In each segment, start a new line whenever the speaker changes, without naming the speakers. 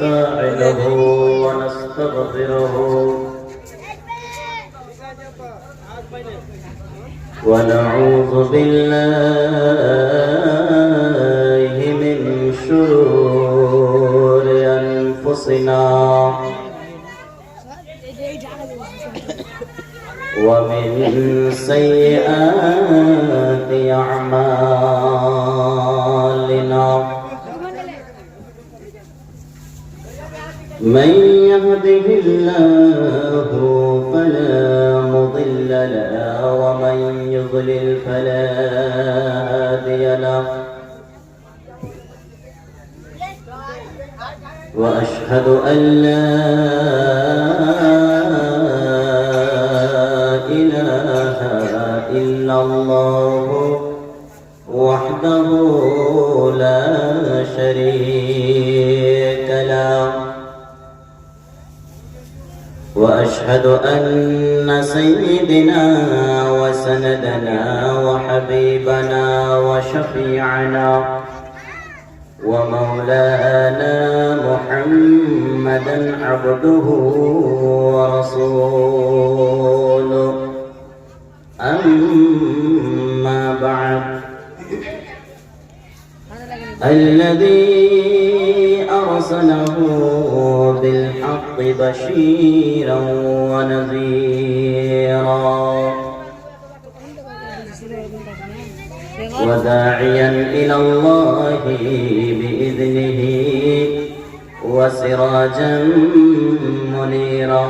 ونستعينه ونستغفره ونعوذ بالله من شرور أنفسنا ومن سيئات أعمالنا من يهده الله فلا مضل له ومن يضلل فلا هادي له وأشهد أن لا إله إلا الله وحده لا شريك له وأشهد أن سيدنا وسندنا وحبيبنا وشفيعنا ومولانا محمدا عبده ورسوله أما بعد الذي أرسله بالحق بشيرا ونذيرا وداعيا إلى الله بإذنه وسراجا منيرا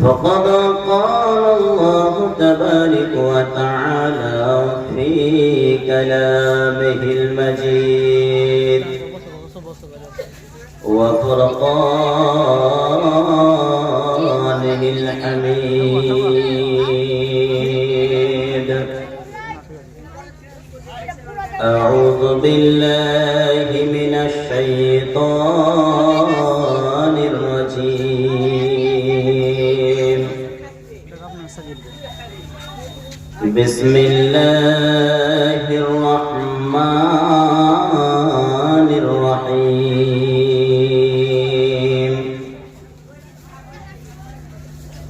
فقد قال الله تبارك وتعالى في كلامه المجيد وفرقانه الحميد أعوذ بالله من الشيطان الرجيم بسم الله الرحمن الرحيم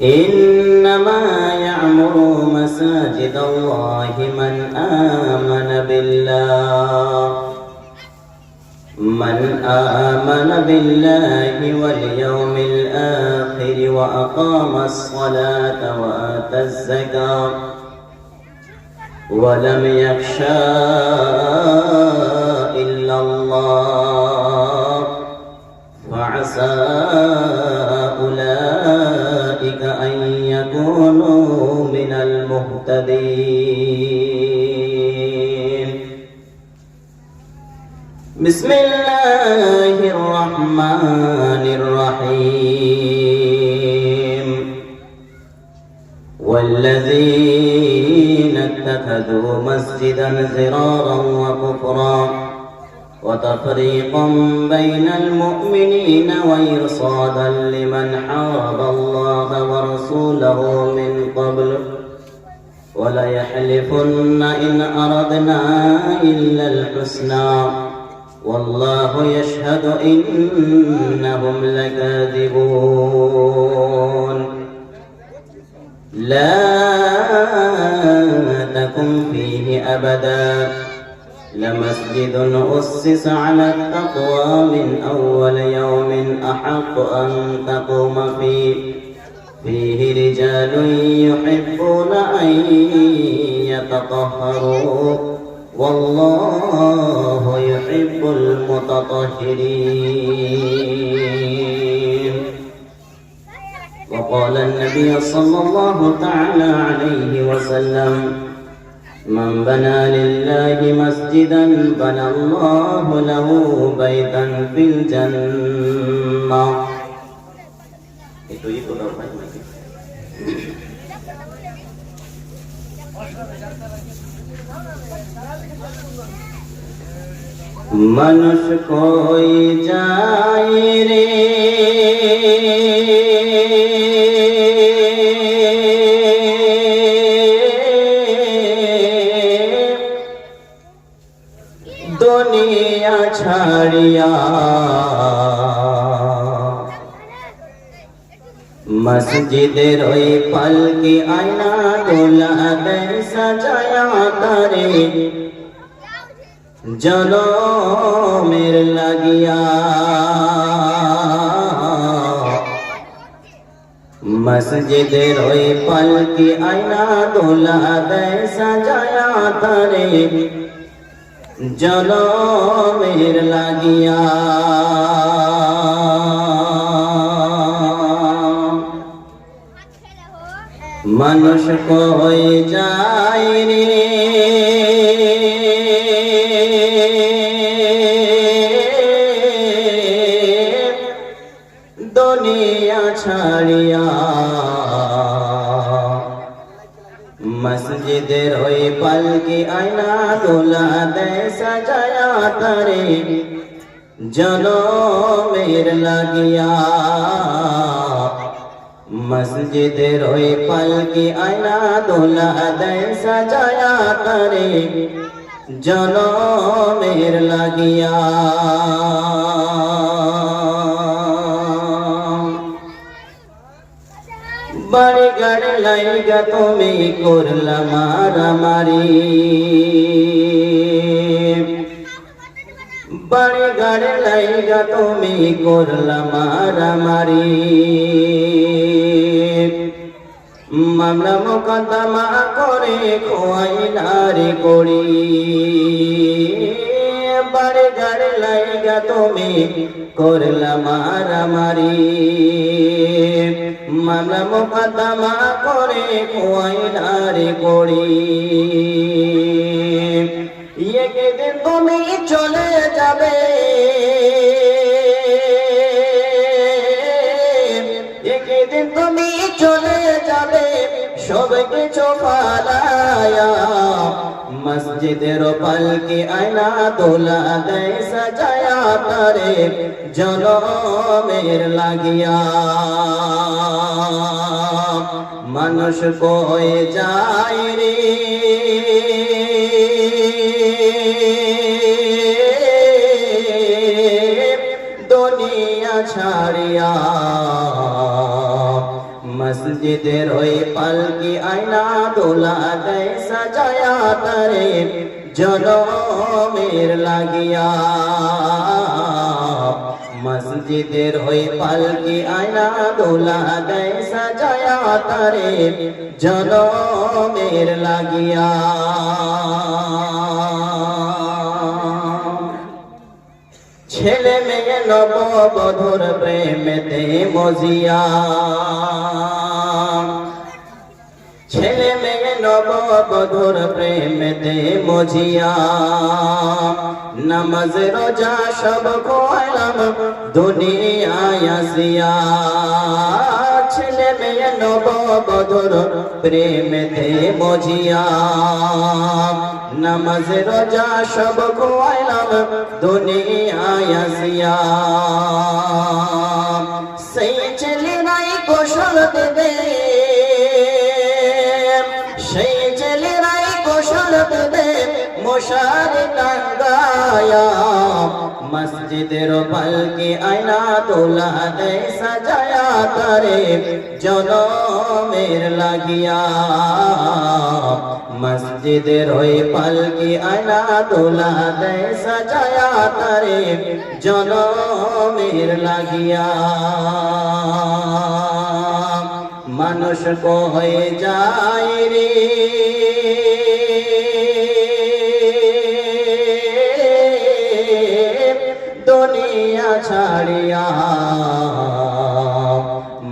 إنما يعمر مساجد الله من آمن بالله واليوم الآخر وأقام الصلاة وآتى الزكاة ولم يخشى إلا الله فعسى أولئك أن يكونوا من المهتدين بسم الله الرحمن الرحيم والذين اتخذوا مسجدا ضرارا وكفرا وتفريقا بين المؤمنين وإرصادا لمن حارب الله ورسوله من قبل وليحلفن إن أردنا إلا الحسنى والله يشهد إنهم لكاذبون لا تكن فيه أبدا لمسجد أسس على التقوى من أول يوم أحق أن تقوم فيه رجال يحبون أن يتطهروا والله يحب المتطهرين وقال النبي صلى الله تعالى عليه وسلم من بنى لله مسجدا بنى الله له بيتا في الجنة. Itu মানুষ কই যায় রে দুনিয়া ছাড়িয়া মসজিদের ওই পালকি আয়না দোলা দেয় সাজায়া তারে জনমের লাগিয়া মসজিদের ওই পালকি আয়না দোলা দেয় সাজায়া তারে জনমের লাগিয়া মানুষ কই যায় রে দুনিয়া ছাড়িয়া মসজিদের ওই পালকি আয়না দোলা দেয় সাজায়া তারে জনমের লাগিয়া মসজিদের ওই পালকি আয়না দোলা দেয় সাজায়া তারে জনমের লাগিয়া বাড়ি গাড়ি লাইগা তুমি করলা মারামারি বাড়ি গাড়ি লাইগা তুমি করলা মারামারি মামলা মোকদ্দমা করে খোয়াইলারি করি বাড়ি গাড়ি লাইগা তুমি করলা মারামারি মামলা মোকদ্দমা করে খোয়াইলারি করি একদিন তুমি চলে যাবে একদিন তুমি চলে যাবে সব কিছু ফালায়া মসজিদের পালকি আয়না দোলা দেয় সাজায়া তারে জনমের লাগিয়া মানুষ কই যায় রে দুনিয়া ছাড়িয়া মসজিদের ওই পালকি আয়না দোলা দেয় সাজায়া তারে জনমের লাগিয়া মসজিদের ওই পালকি আয়না দোলা দেয় সাজায়া তারে জনমের লাগিয়া ছেলে মেয়ে নববধূর প্রেমেতে মজিয়া ছেলে মেয়ে নববধূর প্রেমেতে মজিয়া নামাজ রোজা সব খোয়ালাম দুনিয়ায় আসিয়া ছেলে মেয়ে নববধূর প্রেমেতে মজিয়া নামাজ রোজা সব খোয়ালাম দুনিয়ায় আসিয়া সেই ছেলেরাই কৌশল দেবে সেই ছেলেরাই কৌশল দেবে মশারি টাঙ্গায়া মসজিদের পালকি আয়না দোলা দেয় সাজায়া তারে জনমের লাগিয়া মসজিদের ওই পালকি আয়না দোলা দেয় সাজায়া তারে জনমের লাগিয়া মানুষ কই যায় রে দুনিয়া ছাড়িয়া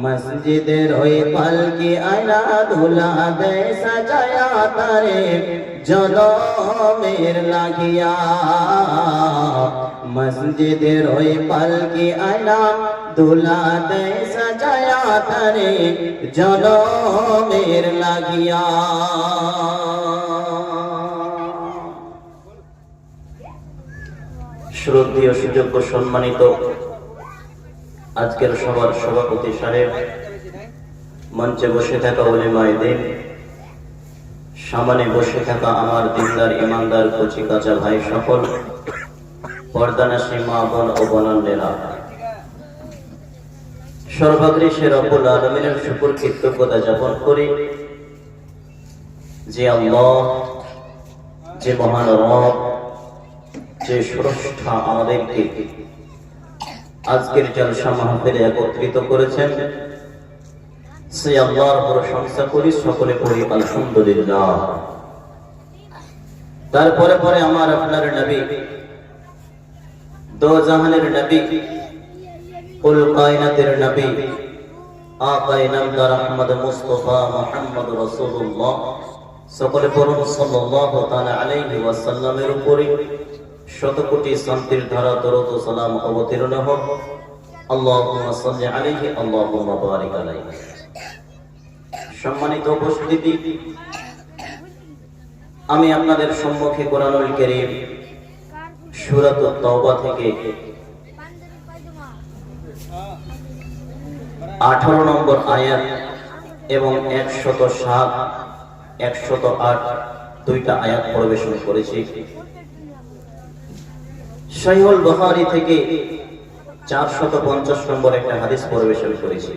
মসজিদের ওই পালকি আয়না দোলা দেয় সাজায়া তারে জনমের লাগিয়া মসজিদের ওই পালকি আয়না দোলা দেয় সাজায়া তারে জনমের লাগিয়া শ্রদ্ধেয় সুযোগ্য সম্মানিত আজকের সবার সভাপতি সাহেব, মঞ্চে বসে থাকা উলেমায়ে দ্বীন, সামনে বসে থাকা আমার দিনদার ইমানদার কচি কাঁচা ভাই সকল, পর্দানাশী মা বোন ও বোনেরা, সর্বাগ্রে রব্বুল আলামিনের শুকর কৃতজ্ঞতা জ্ঞাপন করি যে আল্লাহ, যে মহান রব, যে স্রষ্টা আমাদেরকে আজকের জলসা মাহফিলে একত্রিত করেছেন। সেই আল্লাহর প্রশংসা করি, সকলে পড়ি আলহামদুলিল্লাহ। তারপরে পরে আমার আপনার নবী, দো জাহানের নবী, কুল কায়নাতের নবী, আকায়ে নামদার আহমদ মুস্তাফা মুহাম্মদ রাসূলুল্লাহ, সকলে পড়ুন সাল্লাল্লাহু তাআলা আলাইহি ওয়াসাল্লামের উপরে শত কোটি শান্তির ধারা দরুদ ও সালাম অবতীর্ণ হোক। আল্লাহুম্মা সাল্লি আলাইহি, আল্লাহুম্মা বারিক আলাইহি। সম্মানিত উপস্থিতি, আমি আপনাদের সম্মুখে কোরআনুল কারীম সূরাতুত তাওবা থেকে 18 নম্বর আয়াত এবং 107, 108 দুইটা আয়াত পরিবেশন করেছি। সহিহুল বুখারী থেকে 450 নম্বর একটা হাদিস পরিবেশন করেছি।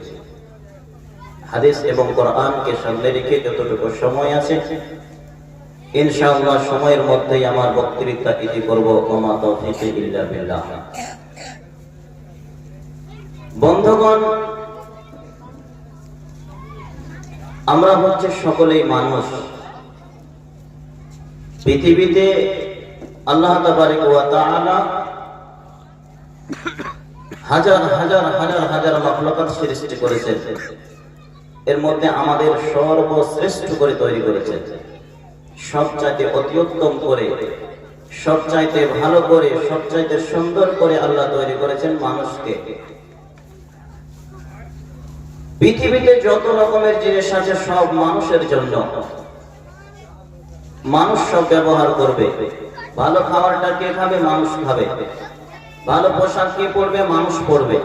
হাদিস এবং কোরআনকে সামনে রেখে যতটুকু সময় আছে ইনশাআল্লাহ সময়ের মধ্যেই আমার বক্তৃতা ইতি করব। ওমা তাওফীক ইল্লা বিল্লাহ। বন্ধুগণ, আমরা হচ্ছে সকলেই মানুষ। পৃথিবীতে আল্লাহ তাবারক ওয়া তাআলা হাজার হাজার হাজার হাজার মাখলুকাত সৃষ্টি করেছেন। এর মধ্যে আমাদের সর্বশ্রেষ্ঠ করে তৈরি করেছেন, সবচাইতে অতি উত্তম করে, সবচাইতে ভালো করে, সবচাইতে সুন্দর করে আল্লাহ তৈরি করেছেন মানুষকে। পৃথিবীতে যত রকমের জিনিস আছে সব মানুষের জন্য। মানুষ সব ব্যবহার করবে। ভালো খাবারটা কে খাবে? মানুষ খাবে। ভালো পোশাক কে পরবে? মানুষ পরবে।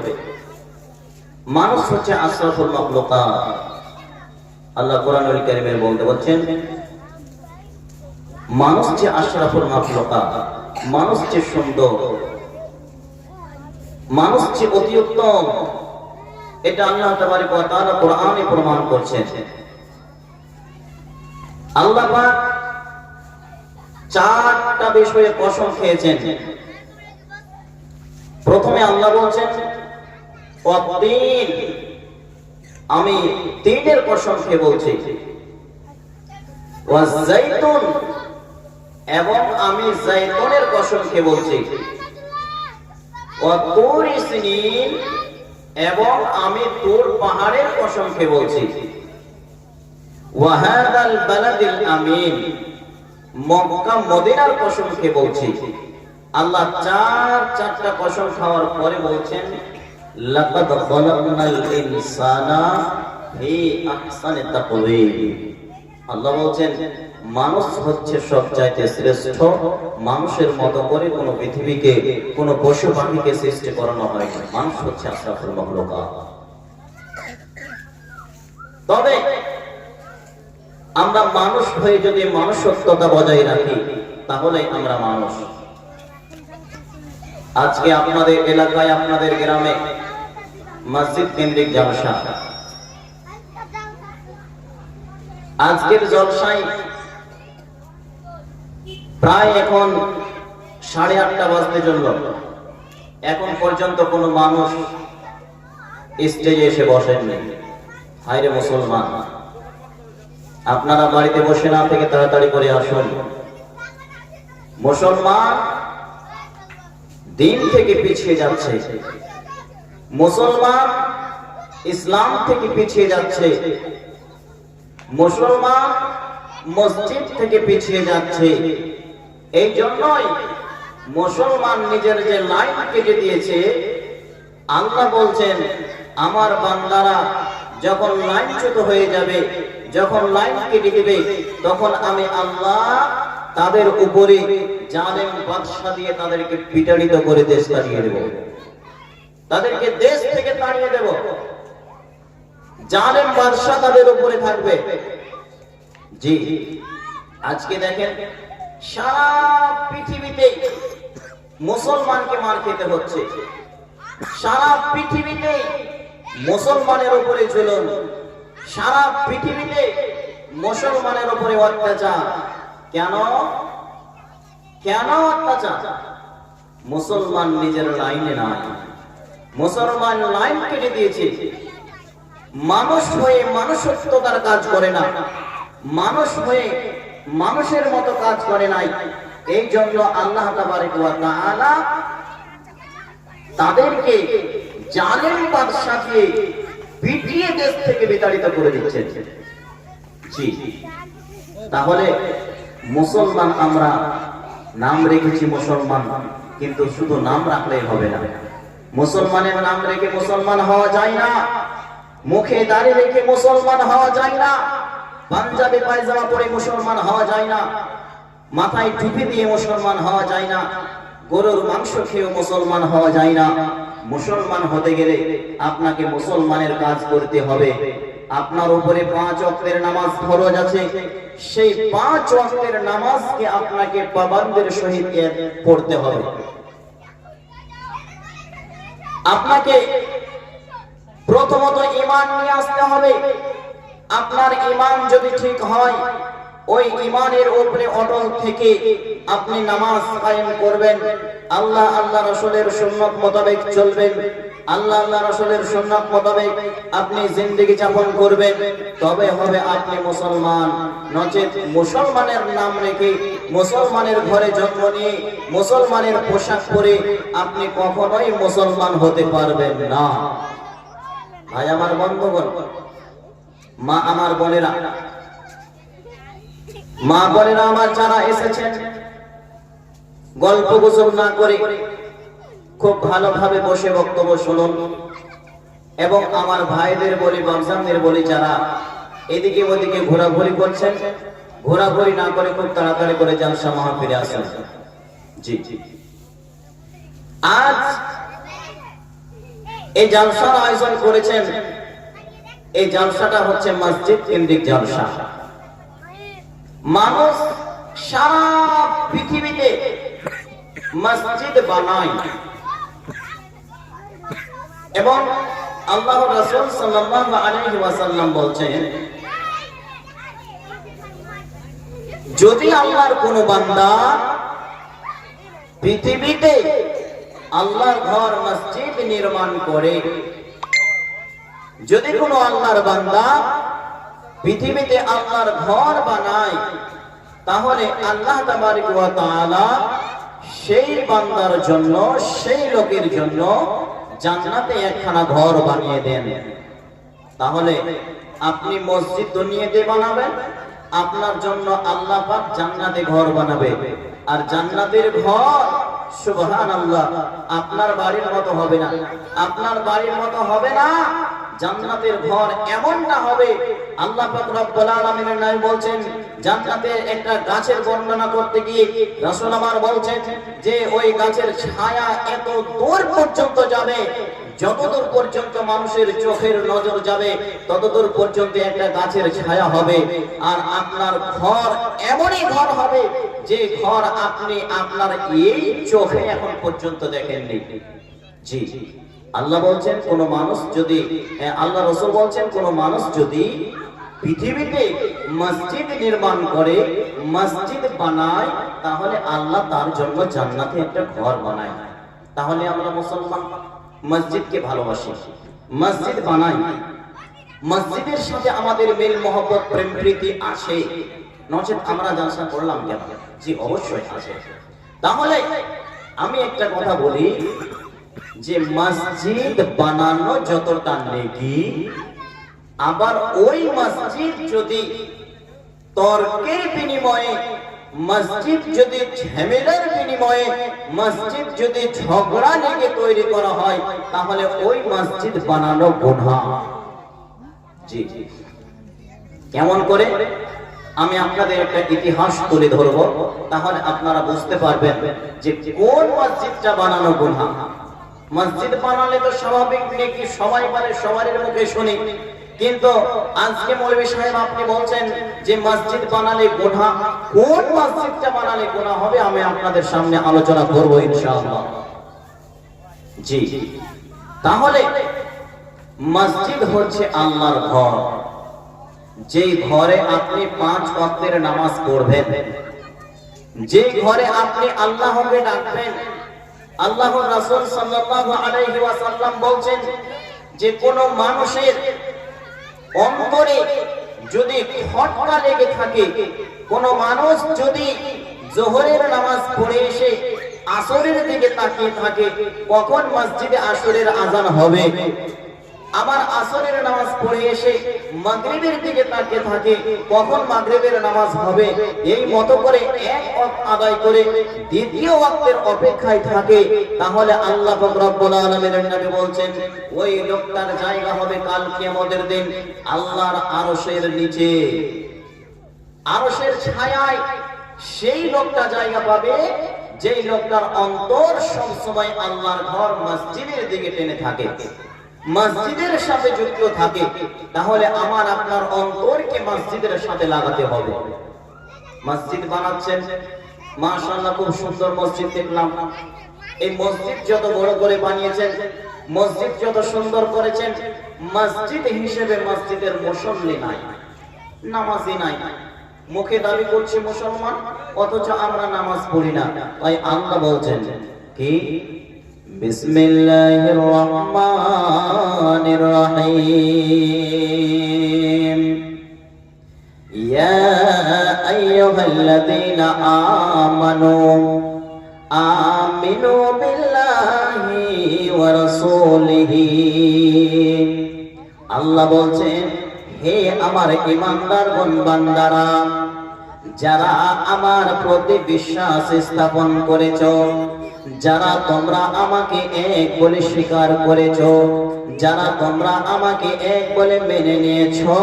মানুষ হচ্ছে আশরাফুল মাখলুকাত। আল্লাহ কোরআনুল কারীমে বলতে বলছেন, মানুষ যে আশরাফুল মাখলুকাত, মানুষ যে সুন্দর, মানুষ যে অতি উত্তম, এটা আল্লাহ তাবারক ওয়া তাআলা কোরআনে প্রমাণ করছেন। আল্লাহ পাক চারটা বিষয়ে কসম খেয়েছেন। প্রথমে আল্লাহ বলছেন ওয়াতিন, আমি তিনের কসম খেয়ে বলছি, ওয়াজাইতুন, এবং আমি জাইতুনের কসম খেয়ে বলছি, ওয়াতুরি সিনিন, এবং আমি তুর পাহাড়ের কসম খেয়ে বলছি, ওয়াহাদাল বালাদিল আমিন, মক্কা মদিনার কসম খেয়ে বলছি। আল্লাহ চারটা কসম খাওয়ার পরে বলছেন, লাকাদ খালাকনাল ইনসানা ফি আহসানি তাকওয়িম। আল্লাহ বলছেন মানুষ হচ্ছে সবচাইতে শ্রেষ্ঠ। মানুষের মতো করে কোন পৃথিবীকে, কোন পশু পাখিকে সৃষ্টি করানো হয়নি। মানুষ হচ্ছে আশরাফুল মাখলুকাত। তবে আমরা মানুষ হয়ে যদি মনুষ্যত্বতা বজায় রাখি তাহলে আমরা মানুষ। আজকে আপনাদের এলাকায়, আপনাদের গ্রামে মসজিদ কেন্দ্রিক জলসা। আজকের জলসায় প্রায় এখন 8:30 বাজতে চলল, এখন পর্যন্ত কোনো মানুষ স্টেজে এসে বসেননি। হায়রে মুসলমান, আপনারা বাড়িতে বসে না থেকে তাড়াতাড়ি করে আসুন। মুসলমান দিন থেকে পিছিয়ে যাচ্ছে, মুসলমান ইসলাম থেকে পিছিয়ে যাচ্ছে, মুসলমান মসজিদ থেকে পিছিয়ে যাচ্ছে। এই জন্যই মুসলমান নিজের যে লাইন কেটে দিয়েছে, আল্লাহ বলছেন আমার বান্দারা যখন লাইনচ্যুত হয়ে যাবে, যখন লাইন কেটে দিবে, তখন আমি আল্লাহ তাদের উপরে জালেম বাদশা দিয়ে তাদেরকে বিতাড়িত করে দেশ তাড়িয়ে দেব, তাদেরকে দেশ থেকে তাড়িয়ে দেব। জালেম বাদশা তাদের উপরে থাকবে। জি, আজকে দেখেন সারা পৃথিবীতে মুসলমানকে মার খেতে হচ্ছে। সারা পৃথিবীতে মুসলমানের উপরে জুলুম, সারা পৃথিবীতে মুসলমানের উপরে অত্যাচার। কেন কেন অত্যাচার? মুসলমান নিজের লাইনে নাই, মুসলমান লাইন কেটে দিয়েছে। মানুষ হয়ে মানুষত্বতার কাজ করে না, মানুষ হয়ে মানুষের মতো কাজ করে নাই। এই জন্য আল্লাহ তাবারক ওয়া তাআলা তাদেরকে জালেম বাদশা দিয়ে পিটিয়ে দেশ থেকে বিতাড়িত করে দিচ্ছেন। জি, তাহলে মুসলমান আমরা নাম রেখেছি মুসলমান, কিন্তু শুধু নাম রাখলেই হবে না। মুসলমানের নাম রেখে মুসলমান হওয়া যায় না, মুখে দাড়ি রেখে মুসলমান হওয়া যায় না, পাঞ্জাবি পায়জামা পরে মুসলমান হওয়া যায় না, মাথায় টুপি দিয়ে মুসলমান হওয়া যায় না, গরুর মাংস খেয়েও মুসলমান হওয়া যায় না। মুসলমান হতে গেলে আপনাকে মুসলমানের কাজ করতে হবে। আপনার উপরে 5 ওয়াক্তের নামাজ ফরজ আছে, সেই 5 ওয়াক্তের নামাজকে আপনাকে পাবন্দের সহিত পড়তে হবে। আপনাকে প্রথমত ঈমান নিয়ে আসতে হবে। আপনার ঈমান যদি ঠিক হয়, ওই ঈমানের উপরে অটল থেকে আপনি নামাজ কায়েম করবেন, আল্লাহ আল্লাহ রাসূলের সুন্নাত মোতাবেক চলবেন, আল্লাহ আল্লাহ রাসূলের সুন্নাত মোতাবেক আপনি জিন্দেগি যাপন করবেন, তবে হবে আপনি মুসলমান। নচেত মুসলমানের নাম রেখে, মুসলমানের ঘরে জন্ম নিয়ে, মুসলমানের পোশাক পরে আপনি কখনোই মুসলমান হতে পারবেন না। ভাই আমার বন্ধুগণ, মা আমার বোনেরা, মা বোনেরা আমার যারা এসেছেন, গল্প গুজব না করে খুব ভালোভাবে বসে বক্তব্য শুনুন। এবং আমার ভাইদের বলি, বামজানদের বলি, যারা এদিকে ওদিকে ঘোরাঘুরি করছেন, ঘোরাঘুরি না করে খুব তাড়াতাড়ি করে জালসা মাহফিলে আসেন। জি জি, আজ এই জালসার আয়োজন করেছেন, এই জালসাটা হচ্ছে মসজিদ কেন্দ্রিক জালসা। মানুষ সারা পৃথিবীতে মসজিদ বানায় এবং আল্লাহর রাসূল সাল্লাল্লাহু আলাইহি ওয়াসাল্লাম বলছেন, যদি আল্লাহর কোন বান্দা পৃথিবীতে আল্লাহর ঘর মসজিদ নির্মাণ করে, যদি কোনো আল্লাহর বান্দা পৃথিবীতে আল্লাহর ঘর বানায়, তাহলে আল্লাহ তাবারক ওয়া তাআলা সেই বান্দার জন্য, সেই লোকের জন্য জান্নাতে একখানা ঘর বানিয়ে দেন। তাহলে আপনি মসজিদ দুনিয়াতে বানাবেন, আপনার জন্য আল্লাহ পাক জান্নাতে ঘর বানাবে। আর জান্নাতের ঘর সুবহানাল্লাহ আপনার বাড়ির মতো হবে না, আপনার বাড়ির মতো হবে না। জান্নাতের ঘর এমনটা হবে, আল্লাহ পাক রব্বুল আলামিনের নবী বলছেন, জান্নাতের একটা গাছের বর্ণনা করতে গিয়ে রাসূল আমার বলছেন যে ওই গাছের ছায়া এত দূর পর্যন্ত যাবে, যতদূর পর্যন্ত মানুষের চোখের নজর যাবে ততদূর পর্যন্ত একটা গাছের ছায়া হবে। আর আপনার ঘর এমনই ঘর হবে যে ঘর আপনি আপনার এই চোখে এখন পর্যন্ত দেখেননি। জি, আল্লাহ বলছেন কোন মানুষ যদি, আল্লাহ রাসূল বলছেন কোন মানুষ যদি পৃথিবীতে মসজিদ নির্মাণ করে, মসজিদ বানায়, তাহলে আল্লাহ তার জন্য জান্নাতে একটা ঘর বানায়। তাহলে আমরা মুসলমান মসজিদকে ভালোবাসি, মসজিদ বানাই, মসজিদের সাথে আমাদের মিল মহব্বত প্রেম প্রীতি আছে, নচেত আমরা জালসা করলাম কেন? জি অবশ্যই আছে। তাহলে আমি একটা কথা বলি যে মসজিদ বানানো যতটা নেকি, আবার ওই মসজিদ যদি তর্কের বিনিময়ে, মসজিদ যদি ঝামেলার বিনিময়ে, মসজিদ যদি ঝগড়া লেগে তৈরি করা হয়, তাহলে ওই মসজিদ বানানো গুনাহ। জি, কেমন করে? আমি আপনাদের একটা ইতিহাস তুলে ধরব, তাহলে আপনারা বুঝতে পারবেন যে কোন মসজিদটা বানানো গুনাহ। মসজিদ বানালে তো স্বাভাবিক নাকি সবাই পারে, সবার মুখে শুনি, কিন্তু আজকে মৌলভী সাহেব আপনি বলছেন যে মসজিদ বানালে গুনাহ, কোন মসজিদটা বানালে গুনাহ হবে আমি আপনাদের সামনে আলোচনা করব ইনশাআল্লাহ। জি, তাহলে মসজিদ হচ্ছে আল্লাহর ঘর, যে ঘরে আপনি 5 ওয়াক্তের নামাজ পড়বেন, যে ঘরে আপনি আল্লাহকে ডাকবেন। আল্লাহর রাসূল সাল্লাল্লাহু আলাইহি ওয়াসাল্লাম বলেন যে কোন মানুষের অন্তরে যদি খটকা লেগে থাকে, কোন মানুষ যদি যোহরের নামাজ পড়ে এসে আসরের দিকে তাকিয়ে থাকে কখন মসজিদে আসরের আযান হবে, আবার আসরের নামাজ পড়ে এসে মাগরিবের দিকে তাকিয়ে থাকে কখন মাগরিবের নামাজ হবে, এই মতো করে এক ওয়াক্ত আদায় করে দ্বিতীয় ওয়াক্তের অপেক্ষায় থাকে, তাহলে আল্লাহ পাক রব্বুল আলামিনের নবী বলেন ওই লোকটার জায়গা হবে কাল কিয়ামতের দিন আল্লাহর আরশের নিচে, আরশের ছায়ায় সেই লোকটা জায়গা পাবে যেই লোকটার অন্তর সবসময় আল্লাহর ঘর মসজিদের দিকে টেনে থাকে, মসজিদের সাথে যুক্ত থাকে। তাহলে আমার আপনার অন্তরকে মসজিদের সাথে লাগাতে হবে। মসজিদ বানাচ্ছেন, মাশাআল্লাহ খুব সুন্দর মসজিদ দেখলাম। এই মসজিদ যত বড় করে বানিয়েছেন, মসজিদ যত সুন্দর করেছেন, মসজিদ হিসেবে মসজিদের মুসল্লি নাই, নামাজি নাই। মুখে দাবি করছে মুসলমান, অথচ আমরা নামাজ পড়ি না। তাই আল্লাহ বলছেন কি, বিসমিল্লাহির রহমানির রহিম, ইয়া আইয়ুহাল্লাযীনা আমানু আমিনু বিল্লাহি ওয়া রাসূলিহি। আল্লাহ বলছেন হে আমার ঈমানদারগণ বান্দারা, যারা আমার প্রতি বিশ্বাস স্থাপন করেছো, যারা তোমরা আমাকে এক বলে স্বীকার করেছো, যারা তোমরা আমাকে এক বলে মেনে নিয়েছো,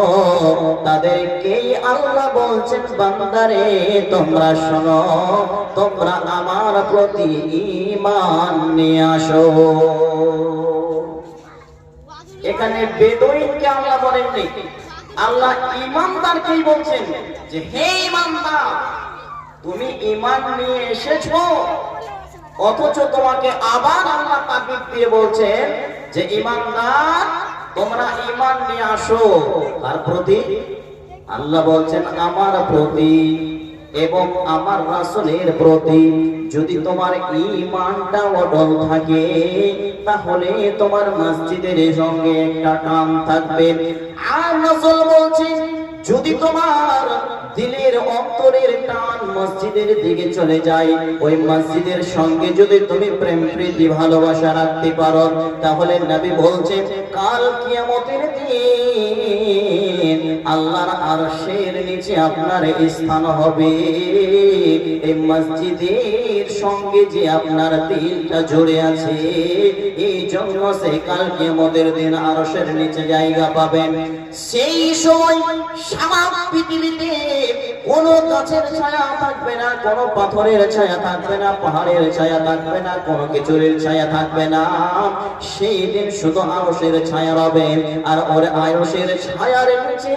তাদেরকেই আল্লাহ বলছেন বান্দারে তোমরা শোনো, তোমরা আমার প্রতি ঈমান নিয়ে আসো। এখানে বেদুইনকে আল্লাহ বলেননি, আল্লাহ ঈমানদারকেই বলছেন যে হে ঈমানদার তুমি ঈমান নিয়ে এসেছো, অথচ তোমাকে আবার আল্লাহ তাকিদ দিয়ে বলছেন যে ঈমানদার তোমরা ঈমান নিয়ে আসো। আর প্রতি আল্লাহ বলছেন আমার প্রতি এবং আমার রাসূলের প্রতি। যদি তোমার ঈমানটা অটল থাকে তাহলে তোমার মসজিদের সঙ্গে একটা টান থাকবে। আর রাসূল বলছেন যদি তোমার দিলের অন্তরের টান মসজিদের দিকে চলে যায়, ওই মসজিদের সঙ্গে যদি তুমি প্রেম প্রীতি ভালোবাসা রাখতে পারো, তাহলে নবী বলছেন কাল কিয়ামতের দিন আল্লাহর আরশের নিচে আপনার স্থান হবে। এই মসজিদের সঙ্গে যে আপনার দিলটা জড়ে আছে, এই জন্য সে কাল কিয়ামতের দিন আরশের নিচে জায়গা পাবেন। সেই সময় সারা পৃথিবীতে কোন গাছের ছায়া থাকবে না, কোন পাথরের ছায়া থাকবে না, পাহাড়ের ছায়া থাকবে না, কোন কিছুর ছায়া থাকবে না। সেই দিন শুধু আরশের ছায়া রবে। আর ওর আরশের ছায়ার নিচে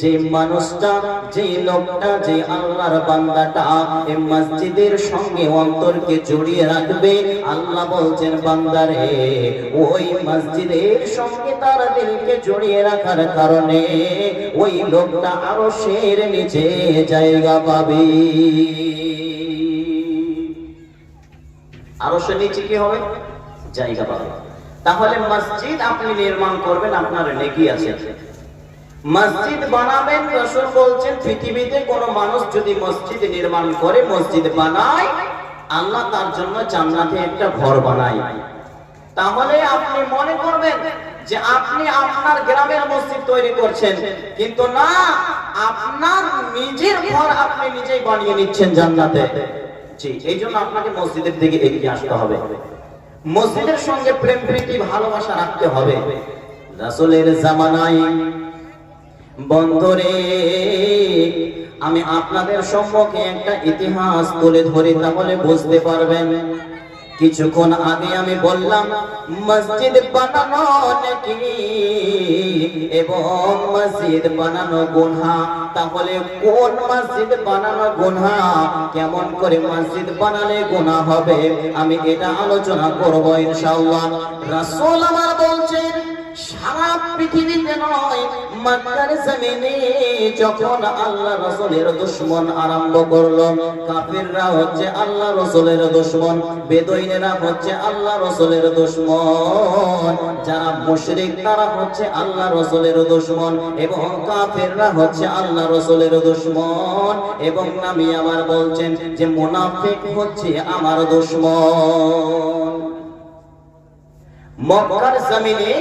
যে মানুষটা, যে লোকটা, যে আল্লাহর বান্দাটা এই মসজিদের সঙ্গে অন্তরকে জড়িয়ে রাখবে, আল্লাহ বলছেন বান্দারে ওই মসজিদের সঙ্গে তার দিলকে জড়িয়ে রাখার কারণে ওই লোকটা আরশের নিচে জায়গা পাবে। আরশের নিচে কি হবে? জায়গা পাবে। তাহলে মসজিদ আপনি নির্মাণ করবেন, আপনার নেকি আছে। মসজিদ বানাবেন, রাসূল বলছেন পৃথিবীতে কোন মানুষ যদি মসজিদ নির্মাণ করে, মসজিদ বানায়, আল্লাহ তার জন্য জান্নাতে একটা ঘর বানায়। তাহলে আপনি মনে করবেন যে আপনি আপনার গ্রামের মসজিদ তৈরি করছেন, কিন্তু না, আপনার নিজের ঘর আপনি নিজেই বানিয়ে নিচ্ছেন জান্নাতে। জি, এই জন্য আপনাকে মসজিদের দিকে এগিয়ে আসতে হবে, মসজিদের সঙ্গে প্রেম প্রীতি ভালোবাসা রাখতে হবে। রাসূলের জামানায় বন্ধুরে আমি আপনাদের সম্মুখে একটা ইতিহাস তুলে ধরি, তাহলে বুঝতে পারবেন। কিছুক্ষণ আগে আমি বললাম মসজিদ বানানো নাকি এবং মসজিদ বানানো গুনাহ, তাহলে কোন মসজিদ বানানো গুনাহ, কেমন করে মসজিদ বানালে গুনাহ হবে, আমি এটা আলোচনা করব ইনশাআল্লাহ। রাসূল আমার বলছেন সারা পৃথিবীতে নয়, মক্কার জমিনে যখন আল্লাহ রাসূলের দুশমন আরম্ভ করলো, কাফিররা হচ্ছে আল্লাহ রাসূলের দুশমন, বেদুইনেরা হচ্ছে আল্লাহ রাসূলের দুশমন, যারা মুশরিক তারা হচ্ছে আল্লাহ রাসূলের দুশমন, এবং কাফিররা হচ্ছে আল্লাহ রাসূলের দুশমন, এবং নবী আমার বলছেন যে মুনাফিক হচ্ছে আমার দুশমন। মক্কার জমিনে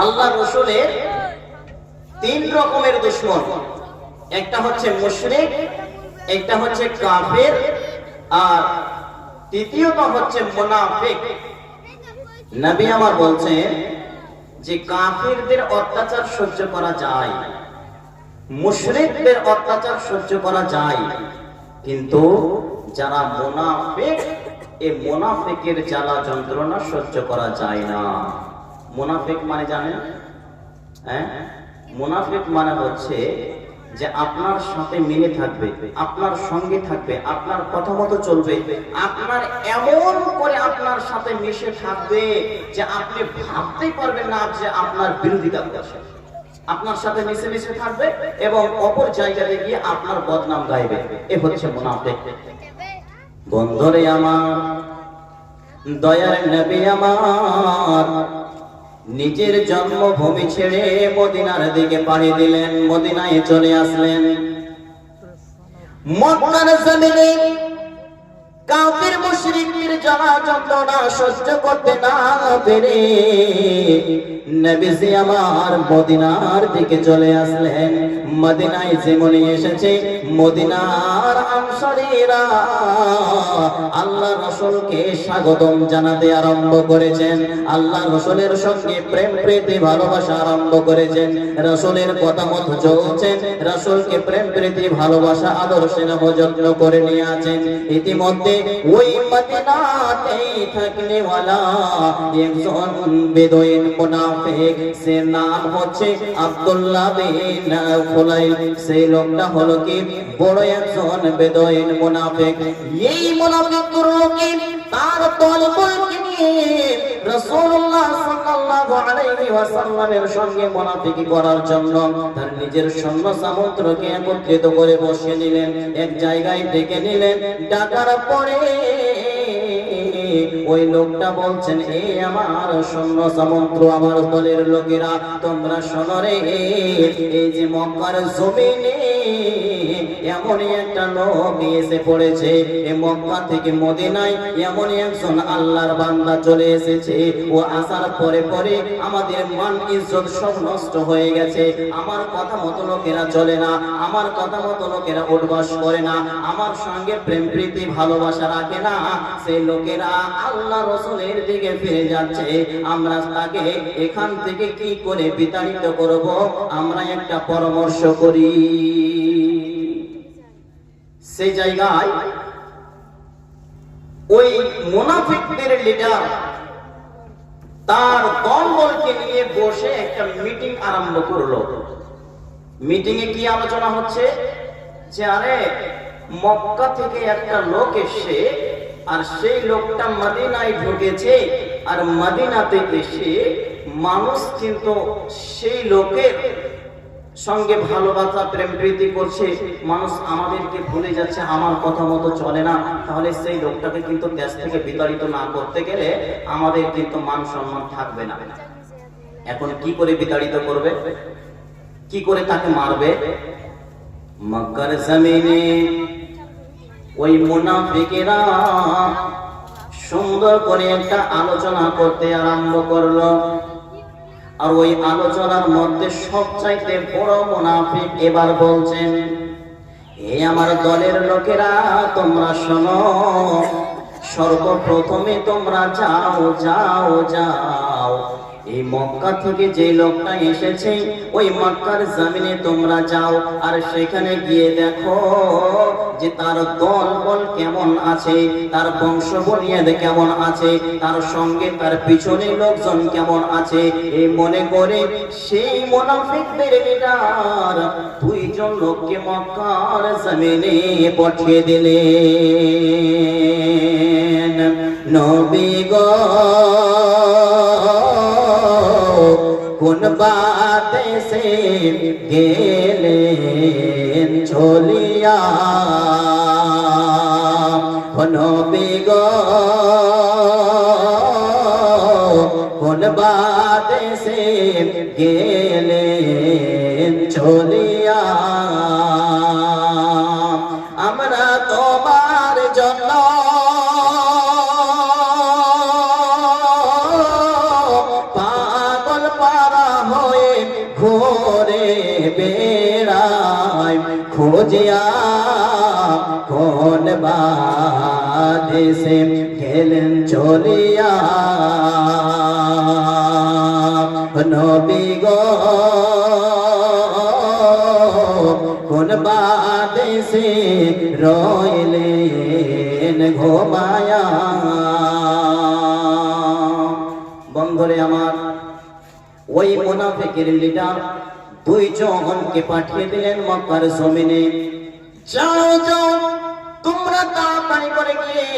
আল্লাহ রাসূলের তিন রকমের দুশমন, একটা হচ্ছে মুশরিক, একটা হচ্ছে কাফের, আর তৃতীয়টা হচ্ছে মুনাফিক। নবী আমার বলছেন যে কাফিরদের অত্যাচার সহ্য করা যায়, মুশরিকদের অত্যাচার সহ্য করা যায়, কিন্তু যারা মুনাফিক, এই মুনাফিকের জ্বালা যন্ত্রণা সহ্য করা যায় না। মুনাফিক মানে জানেন? মুনাফিক মানে হচ্ছে যে আপনার সাথে মিলে থাকবে, আপনার সঙ্গে থাকবে, আপনার কথা মতো চলবে, আপনার এমন করে আপনার সাথে মিশে থাকবে যে আপনি ভাবতেই পারবেন না যে আপনার বিরোধিতা করছে, আপনার সাথে মিশে মিশে থাকবে এবং অপর জায়গায় গিয়ে আপনার বদনাম গাইবে। এ হচ্ছে মুনাফিক। বন্ধুরে আমার, দয়ার নবী আমার নিজের জন্মভূমি ছেড়ে মদিনার দিকে পাড়ি দিলেন, মদিনায় চলে আসলেন। মক্কার জমিনে কাফির মুশরিকদের জ্বালা যন্ত্রণা সহ্য করতে না পেরে নবীজি আমার মদিনার দিকে চলে আসলেন। মদিনায় যেমনি এসেছে, মদিনার আনসারীরা আল্লাহ রাসূলকে স্বাগতম জানাতে আরম্ভ করেছেন, আল্লাহ রাসূলের সঙ্গে প্রেম প্রীতি ভালোবাসা আরম্ভ করেছেন, রাসূলের কথা মতো চলছেন, রাসূলকে প্রেম প্রীতি ভালোবাসা আদর্শে যত্ন করে নিয়ে আছেন। ইতিমধ্যে ওই মদিনাতেই থাকনে ওয়ালা একজন বেদুইন মুনাফিক, সে নাম হচ্ছে আব্দুল্লাহ বিন খুলাইল। সেই লোকটা হলো কি বড় একজন বেদুইন মুনাফিক। এই মুনাফিক লোকটি তার দলবলকে নিয়ে রাসূলুল্লাহ সাল্লাল্লাহু আলাইহি ওয়াসাল্লামের সঙ্গে মুনাফিকি করার জন্য তার নিজের সৈন্য সামন্তকে একত্রিত করে বসিয়ে নিলেন, এক জায়গায় ডেকে নিলেন। ডাকার পরে ওই লোকটা বলছেন, এ আমার সৈন্য সামন্ত, আমার দলের লোকেরা, তোমরা শোনো রে, এই যে মক্কার জমিনে এমনই একটা লোক এসে পড়েছে, এই মক্কা থেকে মদিনায় এমনই একজন আল্লাহর বান্দা চলে এসেছে। ও আসার পরে পরে আমাদের মান ইজ্জত সব নষ্ট হয়ে গেছে, আমার কথা মতো লোকেরা চলে না, আমার কথা মতো লোকেরা উঠবাস করে না, আমার সঙ্গে প্রেম প্রীতি ভালোবাসা রাখে না। সেই লোকেরা আল্লাহ রাসূলের দিকে ফিরে যাচ্ছে, আমরা তাকে এখান থেকে কি করে বিতাড়িত করব, আমরা একটা পরামর্শ করি। সেই জায়গায় ওই মুনাফিকদের লিডার তার দলবলকে নিয়ে বসে একটা মিটিং আরম্ভ করলো। মিটিং এ কি আলোচনা হচ্ছে যে আরে মক্কা থেকে একটা লোক এসে, আর সেই লোকটা মদিনায় ঢুকেছে, আর মদিনাতে এসে মানুষ কিন্তু সেই লোকের সঙ্গে ভালোবাসা প্রেম প্রীতি করছে, মানুষ আমাদেরকে ভুলে যাচ্ছে, আমার কথা মতো চলে না। তাহলে সেই লোকটাকে কিন্তু দেশ থেকে বিতাড়িত না করতে গেলে আমাদের কিন্তু মান সম্মান থাকবে না। এখন কি করে বিতাড়িত করবে, কি করে তাকে মারবে? মক্কার জমিনে ওই মুনাফিকেরা সুন্দর করে একটা আলোচনা করতে আরম্ভ করলো। আর ওই আলোচনার মধ্যে সবচাইতে বড় মুনাফিক এবার বলছেন, এই আমার দলের লোকেরা, তোমরা শোনো, সর্বপ্রথমে তোমরা যাও যাও যাও, এই মক্কা থেকে যে লোকটা এসেছে ওই মক্কার জমিনে তোমরা যাও, আর সেখানে গিয়ে দেখো যে তার দল বল কেমন আছে, তার বংশ বুনিয়াদ কেমন আছে, তার সঙ্গে তার পিছনে লোকজন কেমন আছে, এই মনে করে সেই মুনাফিকদের লিডার দুইজন লোককে মক্কার জমিনে পাঠিয়ে দিলেন। নবী গো কোন বাতে সে গেলেন চলিয়া, নবী গো কোন বাতে সে গেলেন চলিয়া, আমরা তোমার জন্য পাগল পারা হয়ে ঘোরে বেড়াই, খোঁজিয়া কোন বাদেশে গেলেন চলিয়া, নবী গো কোন বাদেশে রইলেন ঘুমায়া। বন্ধুরে আমার, ওই মুনাফিকের লিডার দুইজনকে পাঠিয়ে দিলেন মক্কার জমিনে, যাও যাও তোমরা তাড়াতাড়ি করে গিয়ে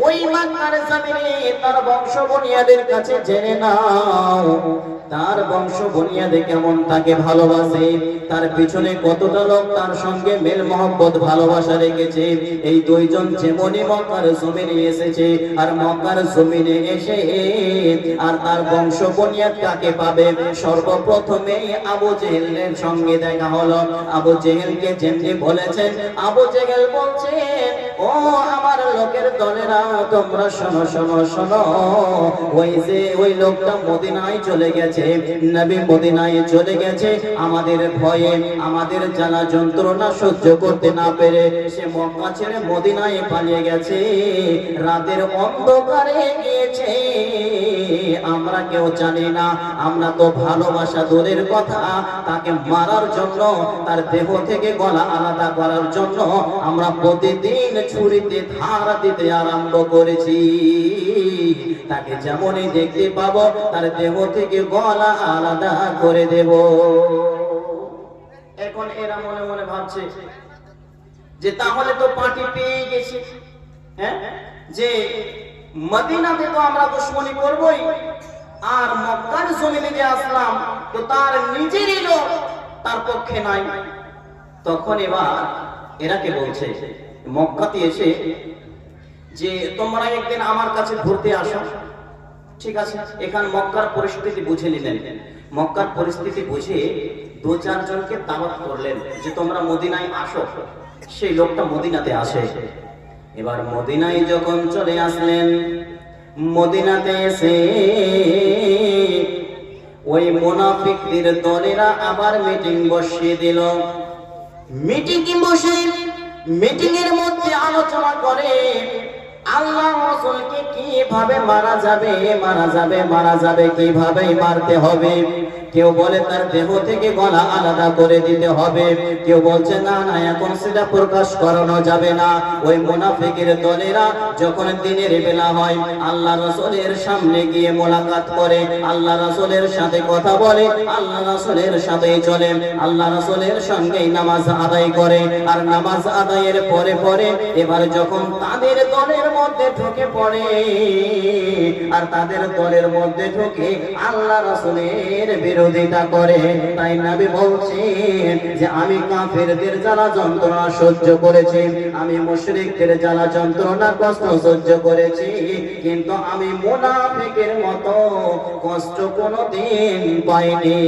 ওই মক্কার জমিনে তার বংশ বুনিয়াদের কাছে জেনে নাও, তার বংশ বুনিয়াদে কেমন, তাকে ভালোবাসে, তার পিছনে কতটা লোক তার সঙ্গে মেল মহব্বত ভালোবাসা রেখেছে। এই দুইজন যেমনই মক্কার জমিনে এসেছে, আর মক্কার জমিনে এসে আর তার বংশ বুনিয়াদ কাকে পাবে, সর্বপ্রথমে আবু জেহেলের সঙ্গে দেখা হলো। আবু জেহেলকে যেমনি বলেছেন, আবু জেহেল বলছেন, ও আমার লোকের দলেরা তোমরা শোনো শোনো শোনো, ওই যে ওই লোকটা মদিনায় চলে গেছে, নবী মদিনায় চলে গেছে, আমাদের ভয়ে আমাদের জ্বালা যন্ত্রণা সহ্য করতে না পেরে সে মক্কা ছেড়ে মদিনায় পালিয়ে গেছে, রাতের অন্ধকারে গিয়েছে, আমরা কেউ জানি না। আমরা তো ভালোবাসা দূরের কথা, তাকে মারার জন্য, তার দেহ থেকে গলা আলাদা করার জন্য আমরা প্রতিদিন ছুরিতে ধার দিতে আরম্ভ করেছি, তাকে যেমনই দেখতে পাবো তার দেহ থেকে গলা আলাদা করে দেব। এখন এরা মনে মনে ভাবছে যে তাহলে তো পার্টি পেয়ে গেছি, হ্যাঁ, যে মদিনাতে তো আমরা দুশমনি করবই, আর মক্কার জমিনে যে আসলাম তো তার নিজেরই লোক তার পক্ষে নাই। তখন এবার এরাকে বলছে মক্কাতে এসে যে তোমরা একদিন আমার কাছে ঘুরতে আসো, ঠিক আছে। এখান মক্কার পরিস্থিতি বুঝে নিলেন, মক্কার পরিস্থিতি বুঝে দু চারজনকে দাওয়াত করলেন যে তোমরা মদিনায় আসো। সেই লোকটা মদিনাতে আসে। এবার মদিনায় যখন চলে আসলেন, মদিনাতে এসে ওই মুনাফিকদের দলেরা আবার মিটিং বসিয়ে দিল। মিটিং বসে মিটিং এর মধ্যে আলোচনা করে আল্লাহ রাসূলকে কিভাবে মারা যাবে, মারা যাবে, মারা যাবে, কিভাবে মারতে হবে। কেউ বলে তার দেহ থেকে গলা আলাদা করে দিতে হবে, কেউ বলছে না না এখন সেটা প্রকাশ করানো যাবে না। ওই মুনাফিকের দলেরা যখন দিনের বেলা হয় আল্লাহ রাসূলের সামনে গিয়ে মোলাকাত করে, আল্লাহ রাসূলের সাথে কথা বলে, আল্লাহ রাসূলের সাথেই চলে, আল্লাহ রাসূলের সঙ্গেই নামাজ আদায় করে। আর নামাজ আদায়ের পরে পরে এবার যখন তাদের দলের মধ্যে ঢুকে পড়ে, আর তাদের দলের মধ্যে ঢুকে আল্লাহ রাসূলের বিরোধিতা করে, তাই নবী বলছেন যে আমি কাফেরদের জ্বালা যন্ত্রণা সহ্য করেছি, আমি মুশরিকদের জ্বালা যন্ত্রণা কষ্ট সহ্য করেছি, কিন্তু আমি মুনাফিকের মতো কষ্ট কোনোদিন পাইনি।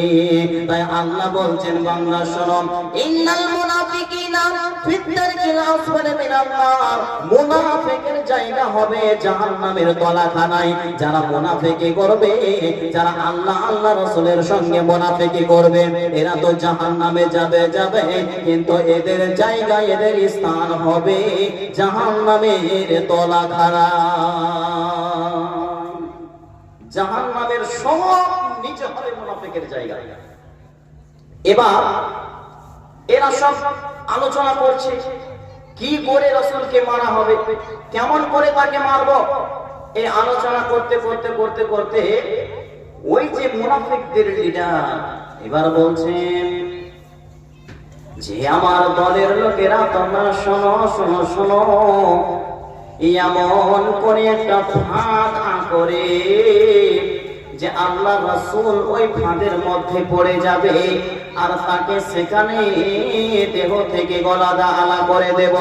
তাই আল্লাহ বলছেন বান্দা শোনো, ইন্নাল মুনাফিকিনা ফিদ-দারকিল আসফালি মিনান নার, মুনাফিকের জায়গা হবে জাহান্নামের তলাখানায়। যারা মুনাফিকি করবে, যারা আল্লাহ আল্লাহ রাসূলের সঙ্গে মুনাফিকি করবে, এরা তো জাহান্নামে যাবে যাবে, কিন্তু এদের জায়গা এদের স্থান হবে জাহান্নামের তলাখানা। জাহান্নামের সব নিচে হবে মুনাফিকের জায়গা। এবার এরা সব আলোচনা করছে কি করে রাসূলকে মারা হবে, কেমন করে তাকে মারবো, এই আলোচনা করতে করতে করতে করতে ওই যে মুনাফিকদের লিডার এবার বলছেন যে আমার দলের লোকেরা তোমরা শোনো শোনো শোনো, এমন করে একটা ফাঁদ করে যে আল্লাহ রাসূল ওই ফাঁদের মধ্যে পড়ে যাবে আর তাকে সেখানে দেহ থেকে গলাদা আলা করে দেব।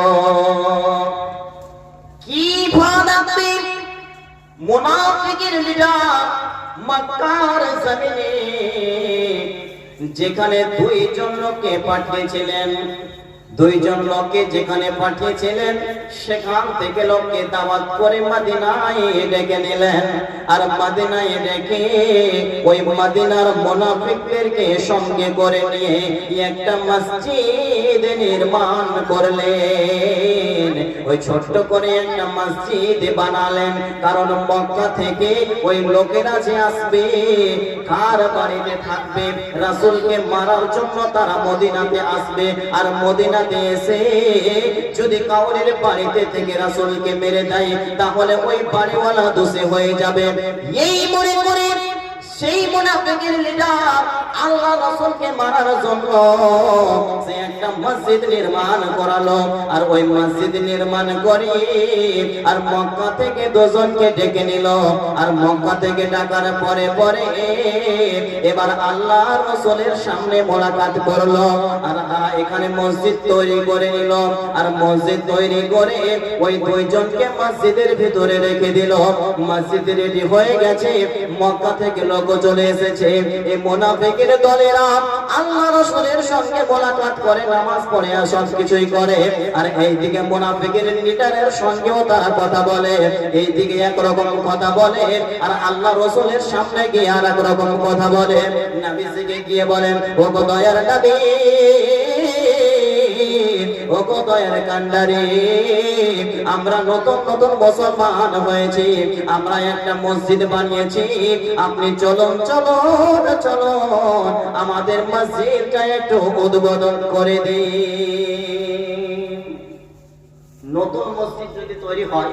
কি ফাঁদ আপনি মুনাফিকের লিডার মক্কার জমিনে যেখানে দুইজন লোককে পাঠিয়েছিলেন, দুইজন লোককে যেখানে পাঠিয়েছিলেন সেখান থেকে লোককে দাওয়াত করে মদিনায় ডেকে নিলেন, আর মদিনায় ডেকে ওই মদিনার মুনাফিকদেরকে সঙ্গে করে নিয়ে একটা মসজিদ নির্মাণ করলেন। ওই ছোট্ট করে একটা মসজিদ বানালেন, কারণ মক্কা থেকে ওই লোকেরা যে আসবে কার বাড়িতে থাকবে, রাসূলকে মারার জন্য তারা মদিনাতে আসবে, আর মদিনাতে এসে যদি কাউরের বাড়িতে থেকে রাসূলকে মেরে দেয় তাহলে ওই বাড়িওয়ালা দোষী হয়ে যাবে। এই মনে করে সেই মুনাফিকের লিডার আল্লাহ রাসূলকে মারার জন্য সে একটা মসজিদ নির্মাণ করালো, আর ওই মসজিদ নির্মাণ করে আর মক্কা থেকে দুজনকে ডেকে নিল, আর মক্কা থেকে ডাকার পরে পরে এবার আল্লাহ রাসূলের সামনে মোলাকাত করলো, আর তারা এখানে মসজিদ তৈরি করে নিল, আর মসজিদ তৈরি করে ওই দুইজনকে মসজিদের ভিতরে রেখে দিল। মসজিদ রেডি হয়ে গেছে, মক্কা থেকে লোক চলে এসেছে। এই মুনাফিকের দলেরা আল্লাহ রাসূলের সঙ্গে মোলাকাত করে, নামাজ পড়ে, আর সব কিছুই করে, আর এইদিকে মুনাফিকের লিডারের সঙ্গেও তারা কথা বলে, এইদিকে একরকম কথা বলে আর আল্লাহ রাসূলের সামনে গিয়ে আর এক রকম কথা বলে। নবীজিকে গিয়ে বলেন, ও গো দয়ার নবী, ও গো দয়ার কান্ডারি, আমরা নতুন নতুন মুসলমান হয়েছি, আমরা একটা মসজিদ বানিয়েছি, আপনি চলুন চলুন চলুন আমাদের মসজিদটা একটু উদ্বোধন করে দিন। নতুন মসজিদ যদি তৈরি হয়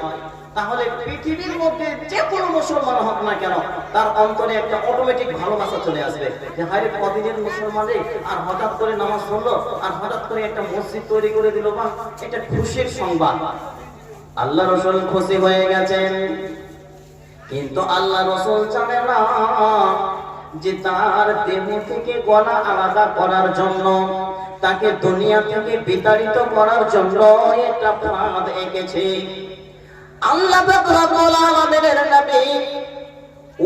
তাহলে পৃথিবীর মধ্যে যে কোনো মুসলমান হোক না কেন তার অন্তরে একটা অটোমেটিক ভালোবাসা চলে আসবে যে হায় কদিনের মুসলমান রে, আর হঠাৎ করে নামাজ পড়লো আর হঠাৎ করে একটা মসজিদ তৈরি করে দিল, বা এটা খুশির সংবাদ। আল্লাহ রাসূল খুশি হয়ে গেছেন, কিন্তু আল্লাহ রাসূল জানে না যে তার দেহ থেকে গলা আলাদা করার জন্য, তাকে দুনিয়া থেকে বিতাড়িত করার জন্য একটা ফাঁদ এঁকেছে। আল্লাহ রাব্বুল আলামিনের নবী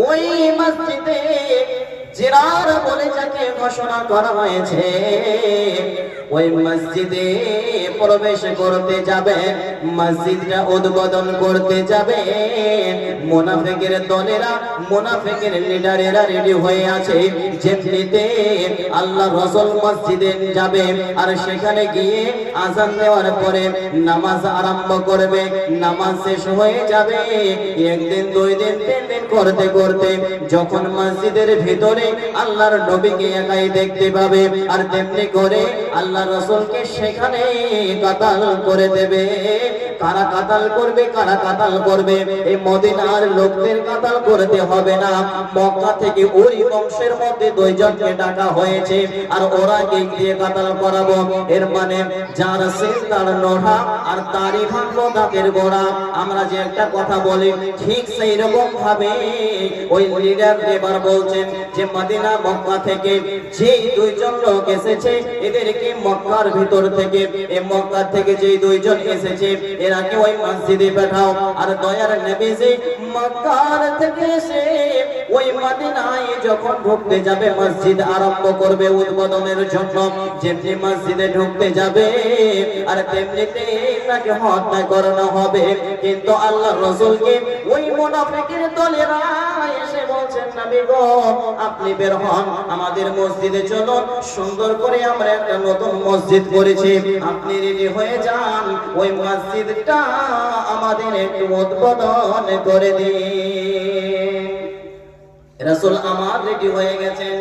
ওই মসজিদে জিরার বলে যাকে ঘোষণা করা হয়েছে, ওই মসজিদে প্রবেশ করতে যাবে, মসজিদটা উদ্বোধন করতে যাবে, মুনাফিকের দলেরা মুনাফিকের লিডারেরা রেডি হয়ে আছে। যেমনিতে আল্লাহ রাসূল মসজিদে যাবে আর সেখানে গিয়ে আযান দেওয়ার পরে নামাজ আরম্ভ করবে, নামাজ শেষ হয়ে যাবে, একদিন দুই দিন তিন দিন করতে করতে যখন মসজিদের ভিতরে আল্লাহর নবীকে একাই দেখতে পাবে, আর তেমনি করে আল্লাহ রাসূলকে সেখানে কাতাল করে দেবে। কারা কাতাল করবে, কারা কাতাল করবে? এই মদিনার লোকদের কাতাল করতে হবে না, মক্কা থেকে ওই বংশের মধ্যে দুইজনকে ডাকা হয়েছে, আর ওরা কে দিয়ে কাতাল করাবো। এর মানে যার সিল তার নোড়া, আর তারই ভাঙবো দাঁতের গোড়া। আমরা যে একটা কথা বলি ঠিক সেই রকম ভাবে ওই লিডার এবার বলছেন যে মদিনা মক্কা থেকে যে দুইজন লোক এসেছে এদেরকে মক্কার ভিতর থেকে, এই মক্কা থেকে যে দুইজন এসেছে এরাকে ওই মসজিদে পাঠাও। আর দয়ার নবীজি মক্কার থেকে এসে ওই মদিনায় যখন ঢুকতে যাবে, মসজিদ আরম্ভ করবে উদ্বোধনের জন্য, যেমনি মসজিদে ঢুকতে যাবে আর তেমনিতে তাকে হত্যা করানো হবে। কিন্তু আল্লাহ রাসূলকে ওই মুনাফিকের দলেরা এসে বলছেন, নবী গো আপনি বের হন, আমাদের মসজিদে চলুন, সুন্দর করে আমরা একটা নতুন মসজিদ করেছি, আপনি রেডি হয়ে যান, ওই মসজিদটা আমাদের একটু উদ্বোধন করে দিন। রাসূল আমার রেডি হয়ে গেছেন,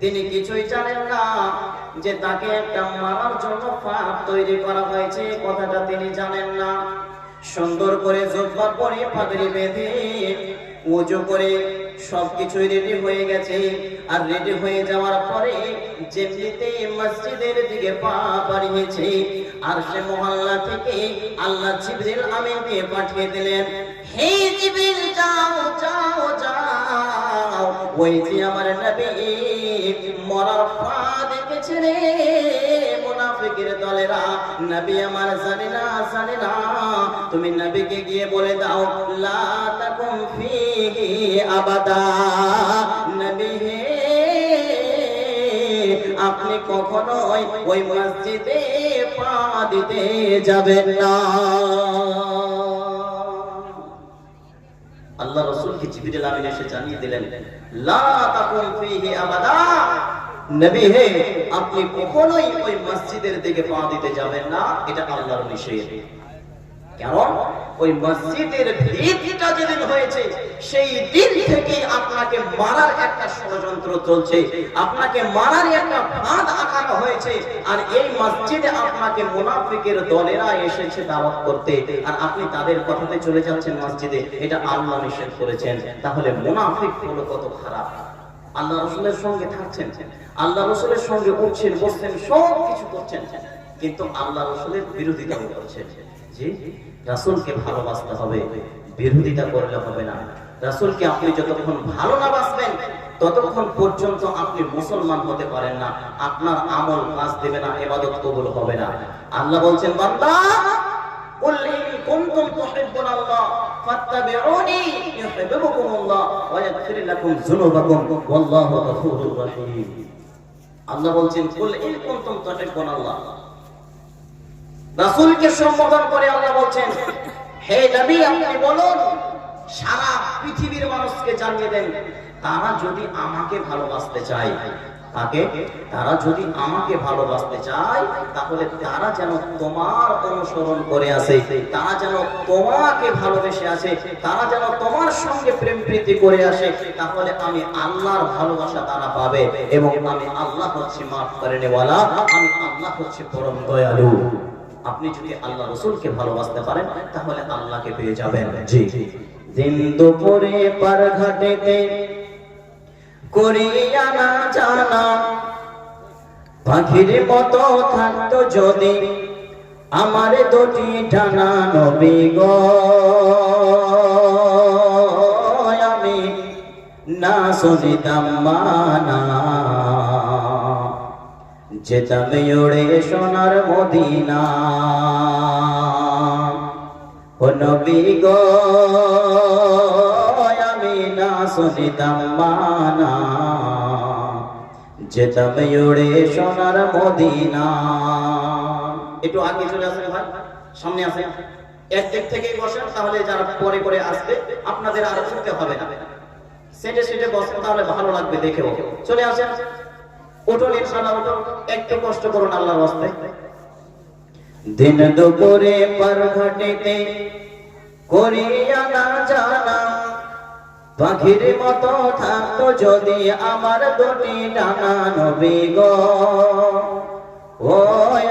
তিনি কিছুই জানেন না যে তাকে একটা মারার জন্য ফাঁদ তৈরি করা হয়েছে, কথাটা তিনি জানেন না। সুন্দর করে জুব্বা পরে পাগড়ি বেঁধে ওযু করে সবকিছুই রেডি হয়ে গেছে। আর রেডি হয়ে যাওয়ার পরে যেমনিতে মসজিদের দিকে পা বাড়িয়েছে, আর সে মহল্লা থেকে আল্লাহ জিবরিল আমিনকে পাঠিয়ে দিলেন, হে জিবরিল যাও যাও যাও, ওই যে আমার নবী মরার ফাঁদ দেখেছে রে মুনাফিকের দলেরা, নবী আমার জানে না জানে না, তুমি নবীকে গিয়ে বলে দাও লা তাকুম ফিহি আবাদা, নবী হে আপনি কখনোই ওই মসজিদে পা দিতে যাবেন না। আল্লাহ রাসূলকে জিবরিল আমিন এসে জানিয়ে দিলেন, লা তাকুম ফিহি আবাদা, নবী হে আপনি কখনোই ওই মসজিদের দিকে পা দিতে যাবেন না, এটা আল্লাহর নিষেধ। কারণ ওই মসজিদের ভিতটা যেদিন হয়েছে সেই দিন থেকে আপনাকে মারার একটা ষড়যন্ত্র চলছে, আপনাকে মারার একটা ফাঁদ আঁকানো হয়েছে। আর এই মসজিদে আপনাকে মুনাফিকের দলেরা এসেছে দাওয়াত করতে, আর আপনি তাদের কথাতে চলে যাচ্ছেন মসজিদে, এটা আল্লাহ নিষেধ করেছেন। তাহলে মুনাফিক হলো কত খারাপ। আল্লাহ রাসূলের সঙ্গে থাকছেন, আল্লাহ রাসূলের সঙ্গে উঠছেন বসছেন সব কিছু করছেন, কিন্তু আল্লাহ রাসূলের বিরোধিতা করছেন। জি, রাসূলকে ভালোবাসতে হবে, বিরোধিতা করলে হবে না। রাসূলকে আপনি যতক্ষণ ভালো না বাসবেন ততক্ষণ পর্যন্ত আপনি মুসলমান হতে পারেন না, আপনার আমল কাজ দেবে না, ইবাদত কবুল হবে না। আল্লাহ বলছেন, বান্দা কুল ইন কুনতুম তুহিব্বুনাল্লাহ ফাত্তাবিউনি ইউহিব্বুকুমুল্লাহ ওয়া ইয়াগফির লাকুম যুনুবাকুম ওয়াল্লাহু গফুরুর রহিম। আল্লাহ বলছেন, কুল ইন কুনতুম তুহিব্বুনাল্লাহ, রাসূলকে সম্বোধন করে আল্লাহ বলছেন, হে নবী আপনি বলুন, সারা পৃথিবীর মানুষকে জানিয়ে দেন, তারা যদি আমাকে ভালোবাসতে চায়, তারা যদি আমাকে ভালোবাসতে চায়, তাহলে তারা যেন তোমার অনুসরণ করে আসে, তারা যেন তোমাকে ভালোবেসে আসে, তারা যেন তোমার সঙ্গে প্রেম প্রীতি করে আসে, তাহলে আমি আল্লাহর ভালোবাসা তারা পাবে। এবং আমি আল্লাহ হচ্ছি মাফ করে নেওয়ালা, আমি আল্লাহ হচ্ছি পরম দয়ালু। আপনি যদি আল্লাহ রাসূলকে ভালোবাসতে পারেন তাহলে আল্লাহকে পেয়ে যাবেন। জি, দিন দুপুরে পার ঘাটেতে করিয়া না জানা, পাখির মতো থাকতো যদি আমার দুটি ডানা, নবী গো আমি না শুনিতাম মানা, যেতাম উড়ে সোনার মদিনা, ও নবী গো আমি না শুনিতাম মানা, যেতাম উড়ে সোনার মদিনা। একটু আগে চলে আসেন ভাই, সামনে আসেন, এক দিক থেকেই বসেন, তাহলে যারা পরে পরে আসবে আপনাদের আর উঠতে হবে না, সেটে সেটে বসেন, তাহলে ভালো লাগবে দেখেও। চলে আসেন, উঠুন ইনশাআল্লাহ, উঠুন, একটু কষ্ট করুন আল্লাহর রাস্তে। দিন দুপুরে পার ঘাটেতে করিয়া না জানা, পাখির মতো থাকতো যদি আমার দুটি ডানা, নবী গো ও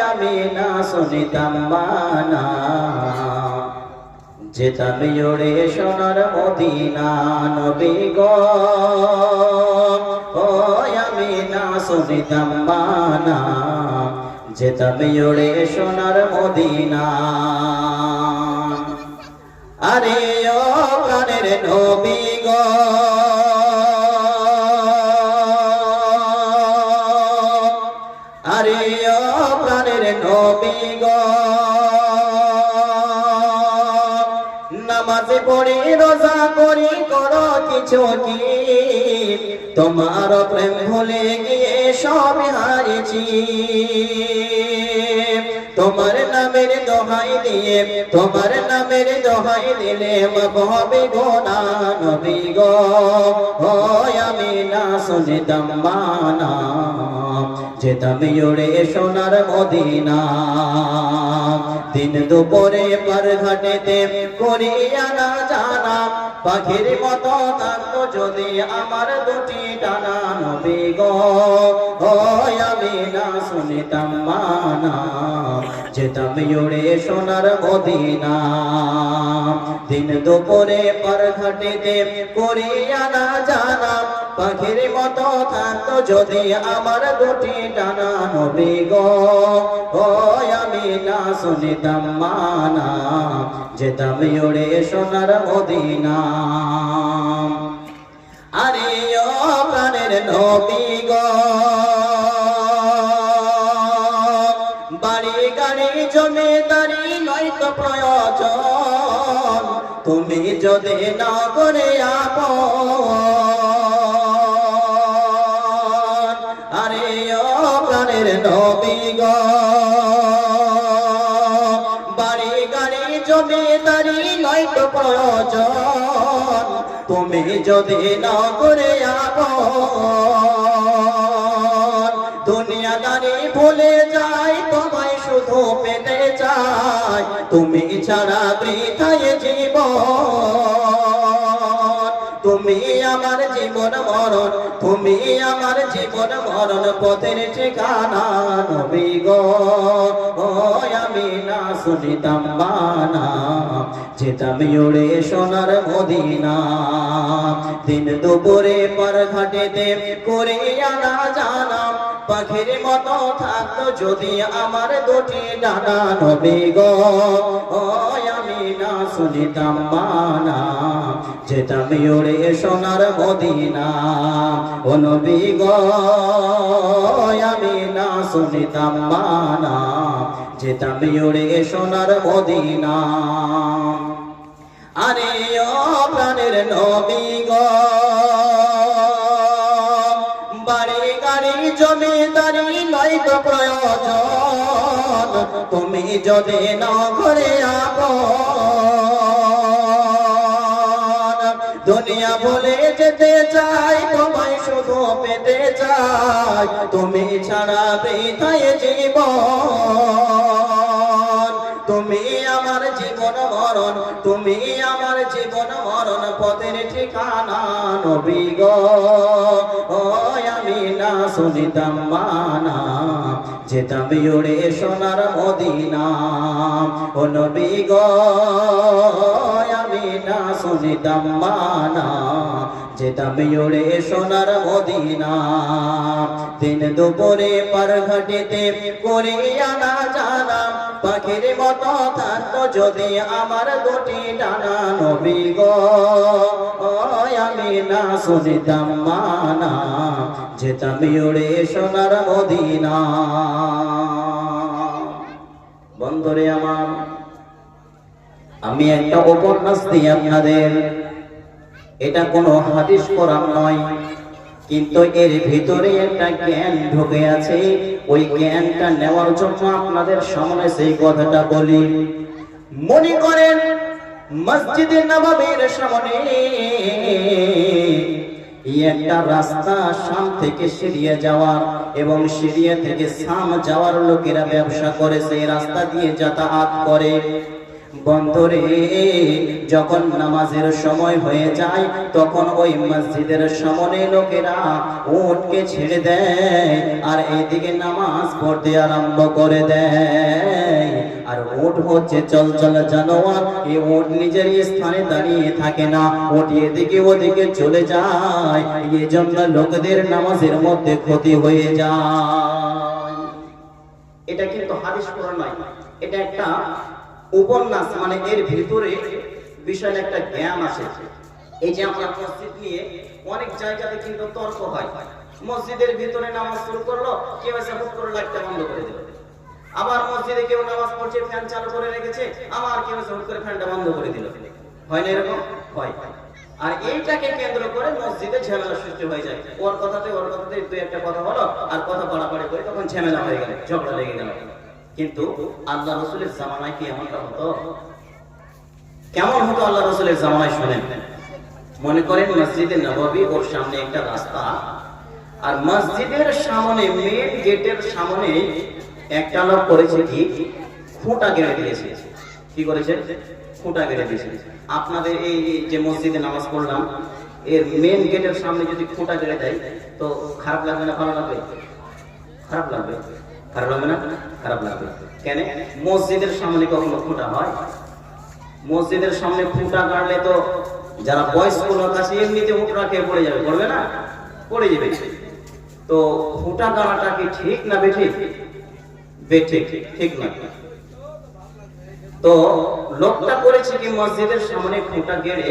আমি না শুনিতাম মানা, যেতাম উড়ে সোনার মদিনা, নবী গো ও আমি না শুনিতাম মানা, যেতাম উড়ে সোনার মদিনা। আরে ও প্রাণের নবী গো আরে ও প্রাণের নবী গো, নামাজ পড়ি রোজা করি করো কিছু কি, তোমার প্রেম ভুলে গিয়ে সব হারিয়েছি, তোমার নামের দোহাই দিয়ে, তোমার নামের দোহাই দিলে মাফ হবে গুনাহ নবী গো। হয় আমি না শুনতাম মানা, যেতাম উড়ে সোনার মদিনা। দিন দুপুরে পার ঘাটেতে করিয়া না জানা, পাখির মতো থাকতো যদি আমার দুটি ডানা নবী গো। হয় আমি না শুনিতাম মানা, যেতাম উড়ে সোনার মদিনা। দিন দুপুরে পার ঘাটেতে করিয়া না জানা, পাখির মতো থাকতো যদি আমার দুটি ডানা নবী গো। হয় আমি না শুনিতাম মানা, যেতাম উড়ে সোনার মদিনা। আরে ও প্রাণের নবী গো, বাড়ি গাড়ি জমিদারি নয়তো প্রয়োজন, তুমি যদি না করে আপন। আরে ও প্রাণের নবী গো, বাড়ি গাড়ি জমিদারি নয়তো প্রয়োজন, তুমি যদি না করে আপন। দুনিয়াদারি ভুলে যাই, তোমায় শুধু পেতে চাই, তুমি ছাড়া বৃথায় জীবন। তুমি আমার জীবন মরণ, তুমি আমার জীবন মরণ পথের ঠিকানা নবী গো। আমি না শুনিতাম মানা, যেতাম উড়ে সোনার মদিনা। দিন দুপুরে পার ঘাটেতে করিয়া না জানা, পাখির মতো থাকতো যদি আমার দুটি ডানা নবী গো। আমি না শুনিতাম মানা, যেতাম উড়ে সোনার মদিনা। ও নবী গো, আমি না শুনিতাম মানা, যেতাম উড়ে সোনার মদিনা। আরে ও প্রাণের নবী গো, বাড়ি গাড়ি জমিদারি নয়তো প্রয়োজন, তুমি যদি না করে আপন। দুনিয়া বলে যেতে চাই, তোমায় শুধু পেতে চাই, তুমি ছাড়া বৃথায় জীবন। তুমি আমার জীবন মরণ, তুমি আমার জীবন মরণ পথের ঠিকানা নবী গো। আমি না শুনিতাম মানা, যেতাম উড়ে সোনার মদিনা। ও নবী গো, আমি না শুনিতাম মানা, যেতাম উড়ে সোনার মদিনা। দিন দুপুরে পার ঘাটেতে করিয়া না জানা, পাখির মতো থাকতো যদি আমার দুটি ডানা নবী গো। আমি না শুনিতাম মানা, যেতাম উড়ে সোনার মদিনা। বন্ধুরে আমার, আমি একটা উপন্যাস দিই আপনাদের, এটা কোনো হাদিস কোরআন নয়, কিন্তু এর ভিতরে একটা জ্ঞান ঢুকে আছে। ওই জ্ঞানটা নেওয়ার জন্য আপনাদের সামনে সেই কথাটা বলি। মনে করেন মসজিদে নববীর সামনে একটা রাস্তা, শাম থেকে সিরিয়া যাওয়ার এবং সিরিয়া থেকে শাম যাওয়ার লোকেরা ব্যবসা করে, সেই রাস্তা দিয়ে যাতায়াত করে। বন্ধুরে, যখন নামাজের সময় হয়ে যায় তখন ওই মসজিদের সামনে লোকেরা উটকে ছেড়ে দেয় আর এইদিকে নামাজ পড়তে আরম্ভ করে দেয়। আর উট হচ্ছে চলচল জানোয়ার, এই উট নিজের স্থানে দাঁড়িয়ে থাকে না, উট এদিকে ওদিকে চলে যায়, এই জন্য লোকদের নামাজের মধ্যে ক্ষতি হয়ে যায়। এটা কিন্তু হাদিস কোরআন নয়, এটা একটা উপন্যাস, মানে এর ভিতরে বিশাল একটা জ্ঞান আছে। এই যে আমরা মসজিদ নিয়ে অনেক জায়গাতে কিন্তু তর্ক হয়। মসজিদের ভিতরে নামাজ শুরু করলো, কেউ এসে হুট করে লাইটটা বন্ধ করে দিল। আবার মসজিদে কেউ নামাজ পড়ছে, ফ্যান চালু করে রেখেছে, আবার কেউ এসে হুট করে ফ্যানটা বন্ধ করে দিল। হয় না এরকম? হয়। আর এইটাকে কেন্দ্র করে মসজিদে ঝামেলা সৃষ্টি হয়ে যায়। ওর কথাতে দুই একটা কথা হলো, আর কথা বাড়াবাড়ি করে তখন ঝামেলা হয়ে গেল, ঝগড়া লেগে গেল। কিন্তু আল্লাহ রসুলের জামানায় কি এমনটা হতো? কেমন হতো আল্লাহ রসুলের জামানায় শুনেন। মনে করেন মসজিদে নববী, ওর সামনে একটা রাস্তা, আর মসজিদের সামনে মেন গেটের সামনে একটা লোক করেছে কি, খুঁটা গেড়ে দিয়েছে। কি করেছে? খুঁটা গেড়ে দিয়েছে। আপনাদের এই যে মসজিদে নামাজ পড়লাম, এর মেন গেটের সামনে যদি খুঁটা গেড়ে দেয় তো খারাপ লাগবে না ভালো লাগবে? খারাপ লাগবে। খারাপ লাগবে না? খারাপ লাগবে। কেন? মসজিদের সামনে কখনো খুঁটা হয়? মসজিদের সামনে খুঁটা গাড়লে তো যারা বয়স্ক লোক আছে এমনিতে উঠরা খেয়ে পড়ে যাবে, পড়বে না? পড়ে যাবে। তো খুঁটা গাড়াটা কি ঠিক না বেঠিক? বেঠিক, ঠিক না। তো লোকটা করেছে কি, মসজিদের সামনে খুঁটা গেড়ে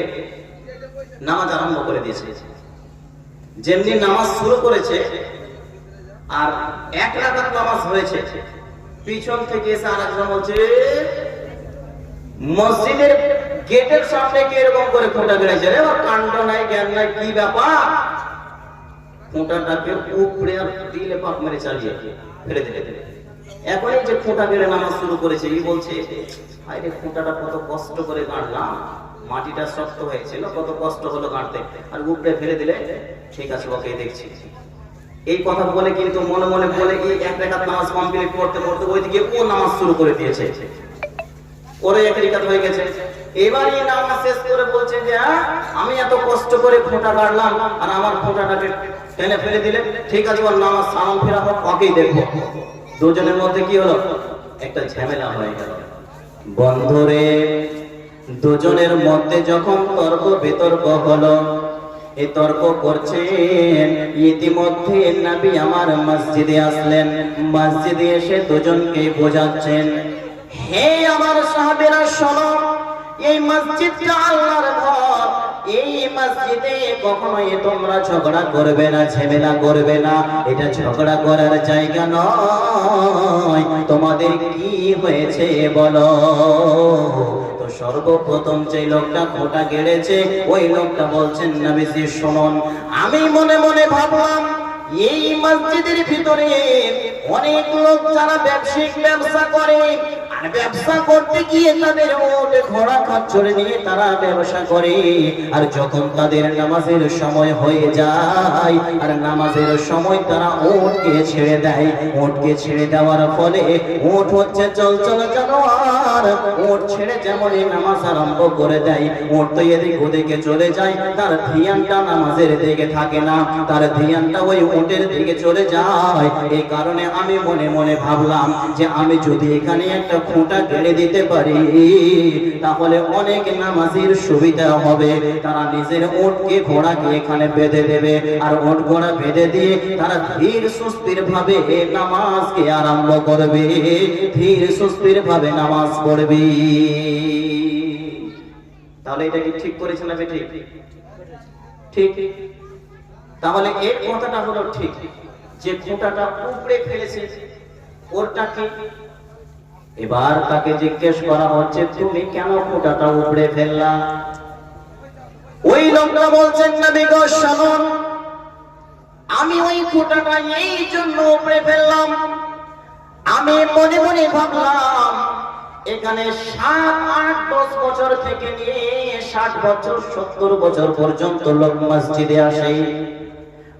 নামাজ আরম্ভ করে দিয়েছে। যেমনি নামাজ শুরু করেছে আর এক রাকাত নামাজ হয়েছে, পিছন থেকে এসে আরেকজন বলছে, মসজিদের গেটের সামনে কি এরকম করে খুঁটা গেড়েছে রে? কাণ্ড নাই, জ্ঞান নাই, কি ব্যাপার? খুঁটাটাকে উপরে আর দিলে পাক মেরে চালিয়ে ফেলে দিলে। এখন এই যে খুঁটা গেড়ে নামাজ শুরু করেছে, এই বলছে, আরে খুঁটাটা কত কষ্ট করে গাড়লাম, মাটিটা শক্ত হয়েছিল, কত কষ্ট হলো গাড়তে, আর উপরে ফেলে দিলে ঠিক আছে, ওকে দেখছি। এই কথা বলে কিন্তু মনে মনে বলে এই এক রাকাত নামাজ কমপ্লিট করতে করতে ওইদিকে ও নামাজ শুরু করে দিয়েছে, ওরে এক রাকাত হয়ে গেছে। এবার এই নামাজ শেষ করে বলছে যে আমি এত কষ্ট করে খুঁটা গাড়লাম আর আমার খুঁটাটাকে টেনে ফেলে দিলে, ঠিক আছে ওর নামাজ সালাম ফেরা হোক, ওকেই দেখবো। দুজনের মধ্যে কি হলো? একটা ঝামেলা হয়ে গেল। বন্ধুরে, দুজনের মধ্যে যখন তর্ক বিতর্ক হলো, এই তর্ক করছেন, ইতিমধ্যে নবী আমার মসজিদে আসলেন। মসজিদে এসে দুজনকে বোঝাচ্ছেন, হে আমার সাহাবীরা শোনো, এই মসজিদটা আল্লাহর ঘর, এই মসজিদে কখনোই তোমরা ঝগড়া করবে না, ঝামেলা করবে না, এটা ঝগড়া করার জায়গা নয়। তোমাদের কি হয়েছে বলো? তো সর্বপ্রথম যে লোকটা খুঁটা গেড়েছে, ওই লোকটা বলছেন, নবীজি শুনুন, আমি মনে মনে ভাবলাম এই মসজিদের ভিতরে অনেক লোক যারা ব্যবসায়িক ব্যবসা করে, আর ব্যবসা করতে গিয়ে তাদের উট ঘোড়া খচ্চরে নিয়ে তারা ব্যবসা করে, আর যখন তাদের নামাজের সময় হয়ে যায় আর নামাজের সময় তারা উটকে ছেড়ে দেয়, উটকে ছেড়ে দেওয়ার ফলে উট হচ্ছে চলচল জানোয়ার, উট ছেড়ে যেমন নামাজ আরম্ভ করে দেয়, উট তো এদিক ওদিকে চলে যায়, তার ধ্যানটা নামাজের দিকে থাকে না, তার ধ্যানটা ওই উটের দিকে চলে যায়। এই কারণে আমি মনে মনে ভাবলাম যে আমি যদি এখানে একটা খুঁটা গেড়ে দিতে পারি তাহলে অনেক নামাজের সুবিধা হবে। তারা নিজের উটকে ঘোড়াকে এখানে বেঁধে দেবে, আর উট ঘোড়া বেঁধে দিয়ে তারা ধীর সুস্থির ভাবে নামাজকে আরম্ভ করবে, ধীর সুস্থির ভাবে নামাজ পড়বে। তাহলে এটা কি ঠিক করেছে না ঠিক? ঠিক। তাহলে এর কথাটা হলো ঠিক, যে খুঁটাটা উপড়ে ফেলেছে ওরটা কি? এবার তাকে জিজ্ঞেস করা হচ্ছে, তুমি কেন খুঁটাটা উপড়ে ফেললা? ওই লোকটা বলছেন, নবী গো শুনুন, আমি ওই খুঁটাটা এই জন্য উপড়ে ফেললাম, আমি মনে মনে ভাবলাম এখানে 7, 8, 10 বছর থেকে নিয়ে 60 বছর 70 বছর পর্যন্ত লোক মসজিদে আসে।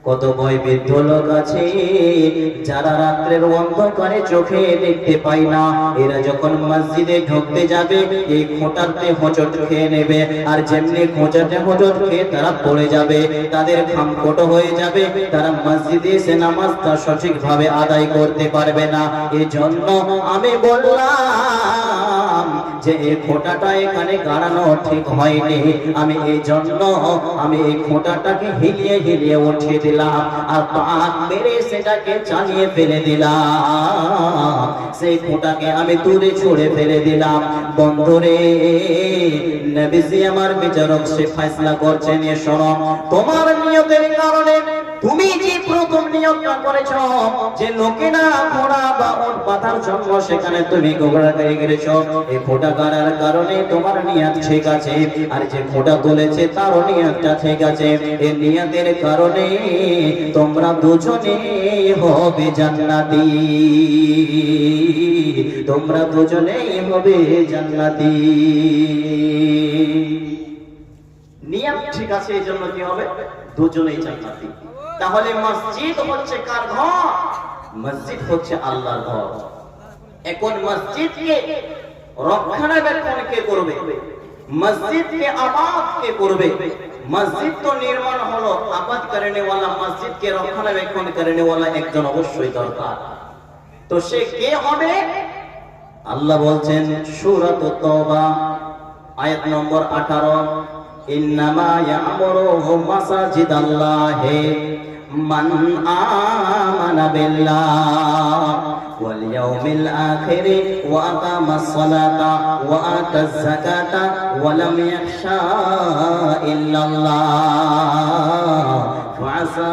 কত বয়োবৃদ্ধ লোক আছে যারা রাত্রের অন্ধকারে চোখে দেখতে পায় না, এরা যখন মসজিদে ঢুকতে যাবে এই খোঁটাতে হোঁচট খেয়ে নেবে, আর যেমনি খোঁচাতে হোঁচট খেয়ে তারা পড়ে যাবে, তাদের খামখোটো হয়ে যাবে, তারা মসজিদে এসে নামাজটা সঠিকভাবে আদায় করতে পারবে না। এই জন্য আমি বললাম যে এই খোঁটাটা এখানে গাড়ানো ঠিক হয়নি, আমি এই জন্য আমি এই খোঁটাটাকে হিলিয়ে হিলিয়ে উঠিয়ে দিলাম আর পাক মেরে সেটাকে চালিয়ে ফেলে দিলাম, সেই খোঁটাকে আমি দূরে ছুঁড়ে ফেলে দিলাম। বন্ধুরে, নবীজি আমার বিচারক সে ফয়সালা করছেন, শোনো, তোমার নিয়তের কারণে তুমি যে প্রথম নিয়মটা করেছ যে লোকেরা ঘোড়া বা ওট বাঁধার জন্য সেখানে তুমি গোবরা করে গেছো, এই ফোঁটা কাটার কারণে তোমার নিয়ত ঠিক আছে, আর যে ফোঁটা তুলেছে তারও নিয়তটা ঠিক আছে। এই নিয়তের কারণে তোমরা দুজনে হবে জান্নাতি, তোমরা দুজনেই হবে জান্নাতি। নিয়ত ঠিক আছে, এই জন্য কি হবে? দুজনেই জান্নাতি। তাহলে মসজিদ হচ্ছে কার ঘর? মসজিদ হচ্ছে আল্লাহর ঘর। এখন মসজিদকে রক্ষণাবেক্ষণ কে করবে? মসজিদকে আবাদ কে করবে? মসজিদ তো নির্মাণ হলো, আবাদ করনে वाला, মসজিদকে রক্ষণাবেক্ষণ করনে वाला একজন অবশ্যই দরকার। তো সে কে হবে? আল্লাহ বলছেন সূরাত তাওবা আয়াত নম্বর 18, ইন্নামা ইয়ামুরু মাসাজিদাল্লাহি মান আমানা বিল্লাহ ওয়াল ইয়াউমিল আখির ওয়া আকামাস সালাতা ওয়া আতাজ যাকাতা ওয়া লাম ইয়াখশা ইল্লাল্লাহ ফাআসা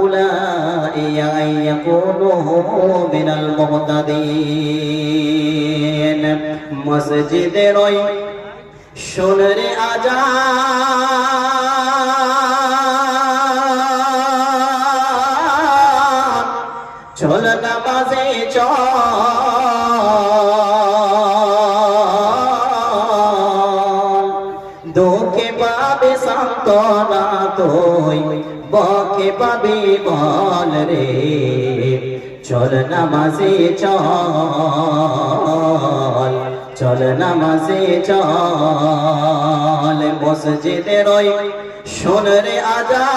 উলাইকা আন ইয়াকুনু মিনাল মুহতাদিন। মসজিদের ওই শোনরে আজান, চল নামাজে চল, দুঃখে পাবে সান্ত্বনা তুই, বকে পাবি বল রে, চল নামাজে চল, চল নামাজে চল। মসজিদের ওই শোনরে আজান,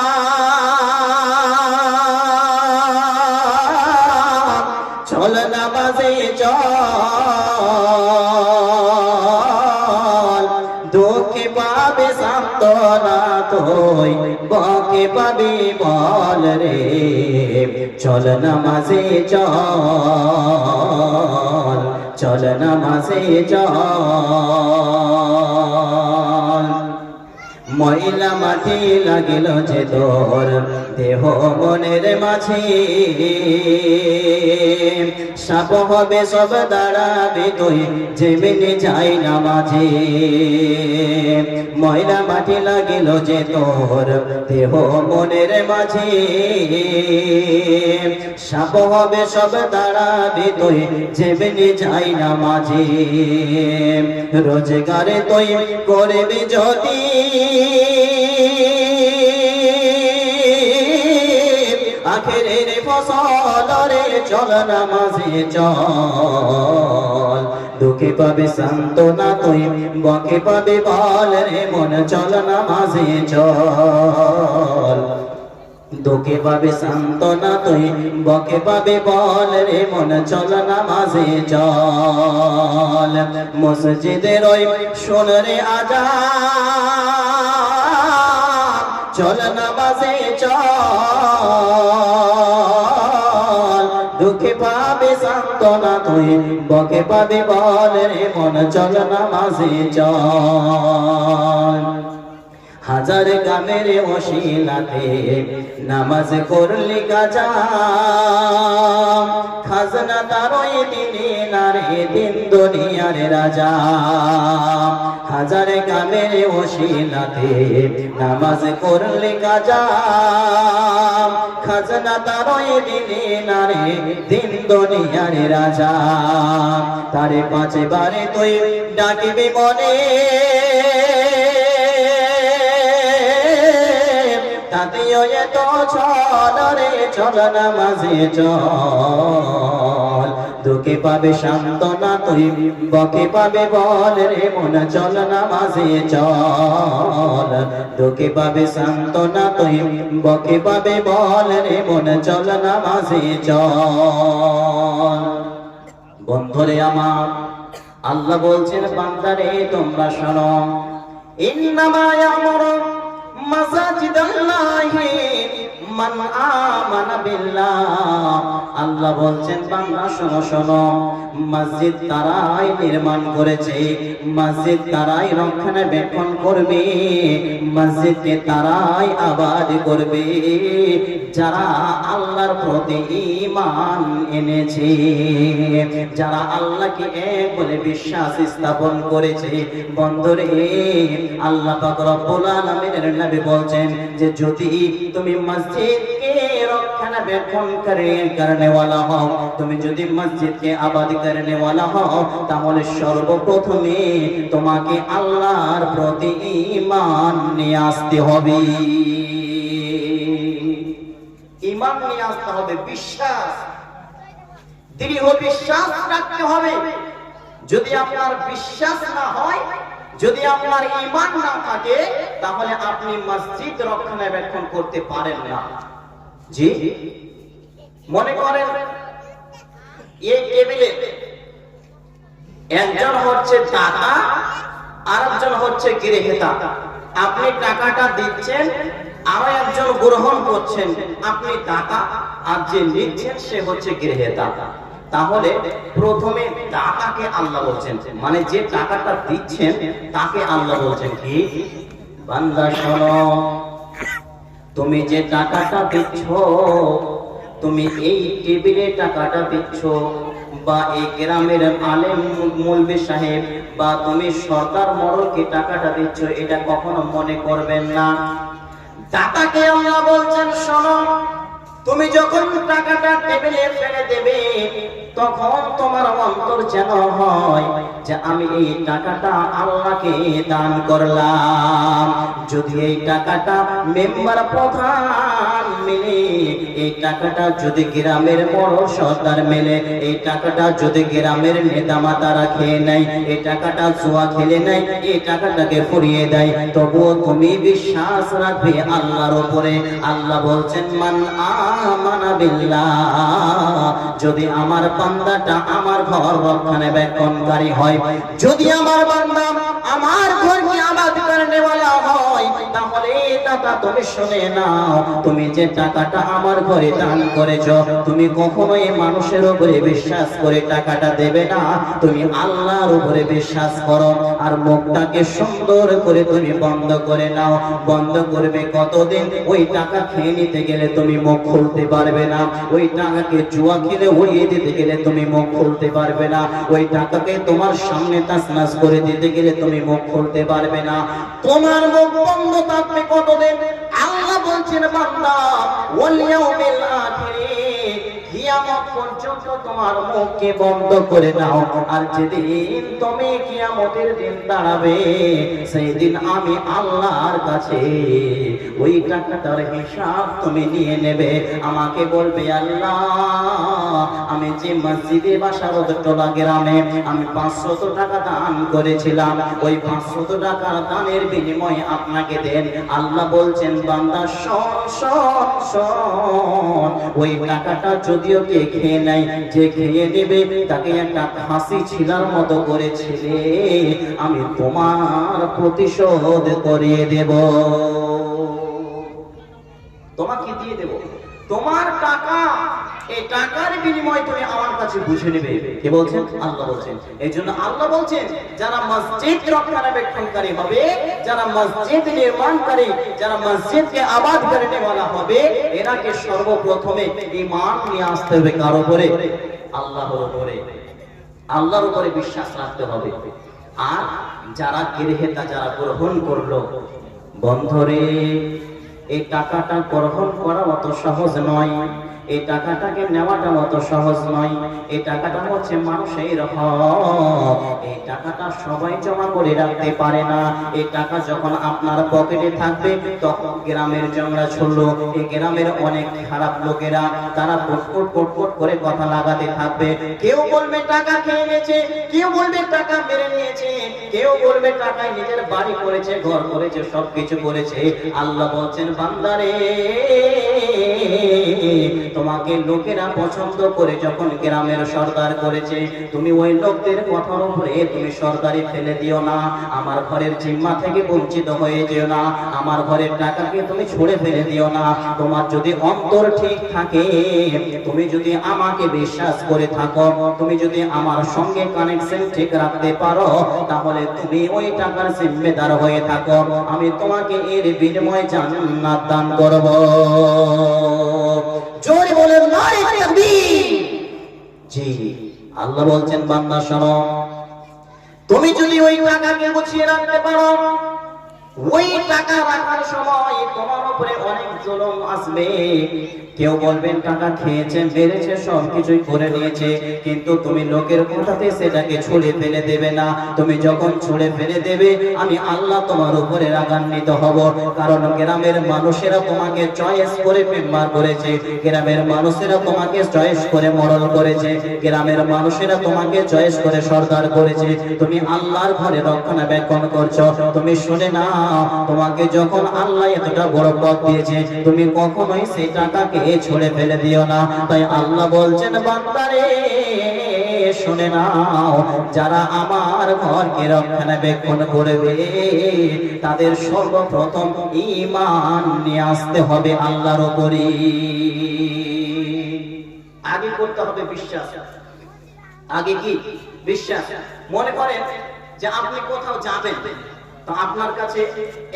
চল নামাজে চল, দুঃখে পাবে সান্ত্বনা তুই, বকে পাবি বল রে, চল নামাজে চল, চল নামাজে চল। ময়লা মাটি লাগিল যে তোর দেহ মনের মাঝে, সাপ হবে সব দাঁড়াবে তুই যেমনি যাই নামাজে। ময়লা মাটি লাগিল যে তোর দেহ মনের মাঝে, সাপ হবে সব দাঁড়াবে তুই যেমনি যাই নামাজে। রোজগারে তুই করবি যদি আখেরের ফসল রে, চল নামাজে চল, দুঃখে পাবে সান্ত্বনা তুই, বকে পাবে বল রে মন, চল নামাজে চল, দুঃখে পাবে সান্ত্বনা তুই, বকে পাবে বল রে মন, চল নামাজে চল। মসজিদের ওই শোনরে আজান, চল নামাজে চল, দুঃখে পাবে সান্ত্বনা তুই, বকে পাবে বল রে মন, চল নামাজে চল। হাজার কামের ওসিলাতে নামাজ করলি কাজা, খাজনা তারই দিনে নারে দিন দুনিয়ার রাজা। হাজার কামের ওসিলাতে নামাজ করলি কাজা, খাজনা তারই দিনে নারে দিন দুনিয়ার রাজা। তারে পাঁচে বারে তুই ডাকিবি মনে, তাতেও এত চল রে, চল নামাজে চল, দুঃখে পাবে সান্ত্বনা তুই, বকে পাবে বল রে মন, চল নামাজে চল, দুঃখে পাবে সান্ত্বনা তুই, বকে পাবে বল রে মন, চল নামাজে চল। বন্ধুরে আমার, আল্লাহ বলছেন বান্দারে তোমরা শোনো, ইন্নামা ইয়ামুরু মাসাজিদাল্লাহি মান আমানা বিল্লাহ। আল্লাহ বলছেন বান্দা শোনো শোনো, মসজিদ তারাই নির্মাণ করেছে, মসজিদ তারাই রক্ষণাবেক্ষণ করবে, মসজিদকে তারাই আবাদ করবে যারা আল্লাহর প্রতি ঈমান এনেছে, যারা আল্লাহকে এক বলে বিশ্বাস স্থাপন করেছে। বন্ধুরে, আল্লাহ পাক রব্বুল আলামিনের নবী বলছেন যে যদি তুমি মসজিদকে রক্ষণাবেক্ষণ করনে ওয়ালা হও, তুমি যদি মসজিদকে আবাদ করনে ওয়ালা হও, তাহলে সর্বপ্রথমে তোমাকে আল্লাহর প্রতি ঈমান নিয়ে আসতে হবে। ঈমান নিয়ে আসতে হবে, বিশ্বাস, দৃঢ় বিশ্বাস রাখতে হবে। যদি আপনার বিশ্বাস না হয়, যদি আপনার ঈমান না থাকে, তাহলে আপনি মসজিদ রক্ষণাবেক্ষণ করতে পারেন না। জি, মনে করেন এই টেবিলে একজন হচ্ছে দাতা, আরেকজন হচ্ছে গৃহীতা। আপনি টাকাটা দিচ্ছেন, আরো একজন গ্রহণ করছেন, আপনি দাতা, আর যে নিচ্ছেন সে হচ্ছে গৃহীতা। তাহলে প্রথমে দাতাকে আল্লাহ বলছেন, মানে যে টাকাটা দিচ্ছেন তাকে আল্লাহ বলছেন কি, বান্দা শোনো, তুমি যে টাকাটা দিচ্ছ, তুমি এই টেবিলে টাকাটা দিচ্ছ, বা এই গ্রামের আলেম মৌলভী সাহেব বা তুমি সরকার মরলকে টাকাটা দিচ্ছ, এটা কখনো মনে করবেন না। দাতাকে আল্লাহ বলছেন শোনো, তুমি যখন টাকাটা টেবিলে ফেলে দেবে, তখন তোমার অন্তর যেন হয় যে আমি এই টাকাটা আল্লাহকে দান করলাম। যদি এই টাকাটা মেম্বার প্রধান মিলে, এই টাকাটা যদি গ্রামের বড় সর্দার মেলে, এই টাকাটা যদি গ্রামের নেতা মাতারা খেয়ে নেয়, এই টাকাটা জুয়া খেলে নেয়, এই টাকাটাকে ফুরিয়ে দেয়, তবুও তুমি বিশ্বাস রাখবে আল্লাহর উপরে। আল্লাহ বলছেন মান আমানা বিল্লাহ, যদি আমার বান্দাটা আমার ঘর রক্ষণাবেক্ষণকারী হয়, যদি আমার বান্দা আমার ঘরকে আবাদ করনে ওয়ালা হয়, তাহলে দাতা তুমি শুনে নাও, তুমি যে টাকাটা আমার ঘরে দান করেছো, তুমি কখনোই মানুষের উপরে বিশ্বাস করে টাকাটা দেবে না, তুমি আল্লাহর উপরে বিশ্বাস করো। আর মুখটাকে সুন্দর করে তুমি বন্ধ করে নাও। বন্ধ করবে কতদিন? ওই টাকা খেয়ে নিতে গেলে তুমি মুখ খুলতে পারবে না, ওই টাকাকে জুয়া খেলে উড়িয়ে দিতে গেলে তুমি মুখ খুলতে পারবে না, ওই টাকাকে তোমার সামনে তাসনাস করে দিতে গেলে তুমি মুখ খুলতে পারবে না। তোমার মুখ বন্ধ থাকবে কতদিন? আল্লাহ বলছেন বান্দা ওয়াল ইয়াউমিল আখির, কিয়ামত পর্যন্ত তোমার মুখকে বন্ধ করে নাও। আর যেদিন তুমি কিয়ামতের দিন দাঁড়াবে, সেই দিন আমি আল্লাহর কাছে ওই টাকাটার হিসাব তুমি নিয়ে নেবে। আমাকে বলবে আল্লাহ, আমি যে মসজিদে বাসারত টোলা গ্রামে আমি 500 টাকা দান করেছিলাম, ওই 500 টাকার দানের বিনিময়ে আপনাকে দেন। আল্লাহ বলছেন বান্দা শোন শোন শোন, ওই টাকাটা যদিও কে খেয়ে নেয়, যে খেয়ে নেবে তাকে একটা ফাঁসি ছিলার মতো করেছিলে, আমি তোমার প্রতিশোধ করিয়ে দেব, তোমাকে দিয়ে দেব। তোমার টাকা, এই টাকার বিনিময় তুমি আমার কাছে বুঝে নেবে। কে বলছেন? আল্লাহ বলছেন। এই জন্য আল্লাহ বলছেন যারা মসজিদ রক্ষণাবেক্ষণকারী হবে, যারা মসজিদ নির্মাণকারী, যারা মসজিদকে আবাদ করে নেওয়ালা হবে, এরাকে সর্বপ্রথমে ঈমান নিয়ে আসতে হবে। কার উপরে? আল্লাহর উপরে। আল্লাহর উপরে বিশ্বাস রাখতে হবে। আর যারা গৃহীতা, যারা গ্রহণ করলো, বন্ধরে এই টাকাটা গ্রহণ করা অত সহজ নয়, এই টাকাটাকে নেওয়াটা অত সহজ নয়। এই টাকাটা হচ্ছে মানুষের হক, এই টাকাটা সবাই জমা করে রাখতে পারে না। এই টাকা যখন আপনার পকেটে থাকবে, তখন গ্রামের জংলা ছড়লো, এই গ্রামের অনেক খারাপ লোকেরা তারা পটপট পটপট করে কথা লাগাতে থাকবে। কেউ বলবে টাকা খেয়ে নিয়েছে, কেউ বলবে টাকা মেরে নিয়েছে, কেউ বলবে টাকায় নিজের বাড়ি করেছে, ঘর করেছে, সবকিছু করেছে। আল্লাহ বলছেন বান্দারে, তোমাকে লোকেরা পছন্দ করে যখন গ্রামের সর্দার করেছে, তুমি ওই লোকদের কথার উপরে তুমি সর্দারি ফেলে দিও না। আমার ঘরের জিম্মা থেকে বঞ্চিত হয়ে যেও না, আমার ঘরের টাকাকে তুমি ছুঁড়ে ফেলে দিও না। তোমার যদি অন্তর ঠিক থাকে, তুমি যদি আমাকে বিশ্বাস করে থাকো, তুমি যদি আমার সঙ্গে কানেকশন ঠিক রাখতে পারো, তাহলে তুমি ওই টাকার জিম্মেদার হয়ে থাকো, আমি তোমাকে এর বিনিময়ে জান্নাত দান করব। জোরে বলেন নারে তাকবীর। জি, আল্লাহ বলছেন বান্দা শোনো, তুমি যদি ওই টাকাকে গুছিয়ে রাখতে পারো, ওই টাকা রাখার সময় তোমার উপরে অনেক জুলুম আসবে। কেউ বলবেন টাকা খেয়েছেন, বেড়েছে, সবকিছুই করে নিয়েছে, কিন্তু তুমি লোকের কথাতে সেটাকে ছুঁড়ে ফেলে দেবে না। তুমি যখন ছুঁড়ে ফেলে দেবে, আমি আল্লাহ তোমার উপরে রাগান্বিত হব। কারণ গ্রামের মানুষেরা তোমাকে চয়েস করে মেম্বার করেছে, গ্রামের মানুষেরা তোমাকে চয়েস করে মডেল করেছে, গ্রামের মানুষেরা তোমাকে চয়েস করে সর্দার করেছে। তুমি আল্লাহর ঘরে রক্ষণাবেক্ষণ করছো। তুমি শুনে না, তোমাকে যখন আল্লাহ এতটা বড় পদ দিয়েছে, তুমি কখনোই সেই টাকাকে ছুঁড়ে ফেলে দিও না। তাই আল্লাহ বলছেন বান্দারে শুনে নাও, যারা আমার ঘরকে রক্ষণাবেক্ষণ করবে, তাদের সর্বপ্রথম ঈমান নিয়ে আসতে হবে আল্লাহর উপরে। আগে করতে হবে বিশ্বাস। আগে কি? বিশ্বাস। মনে করেন যে আপনি কোথাও যাবেন, তো আপনার কাছে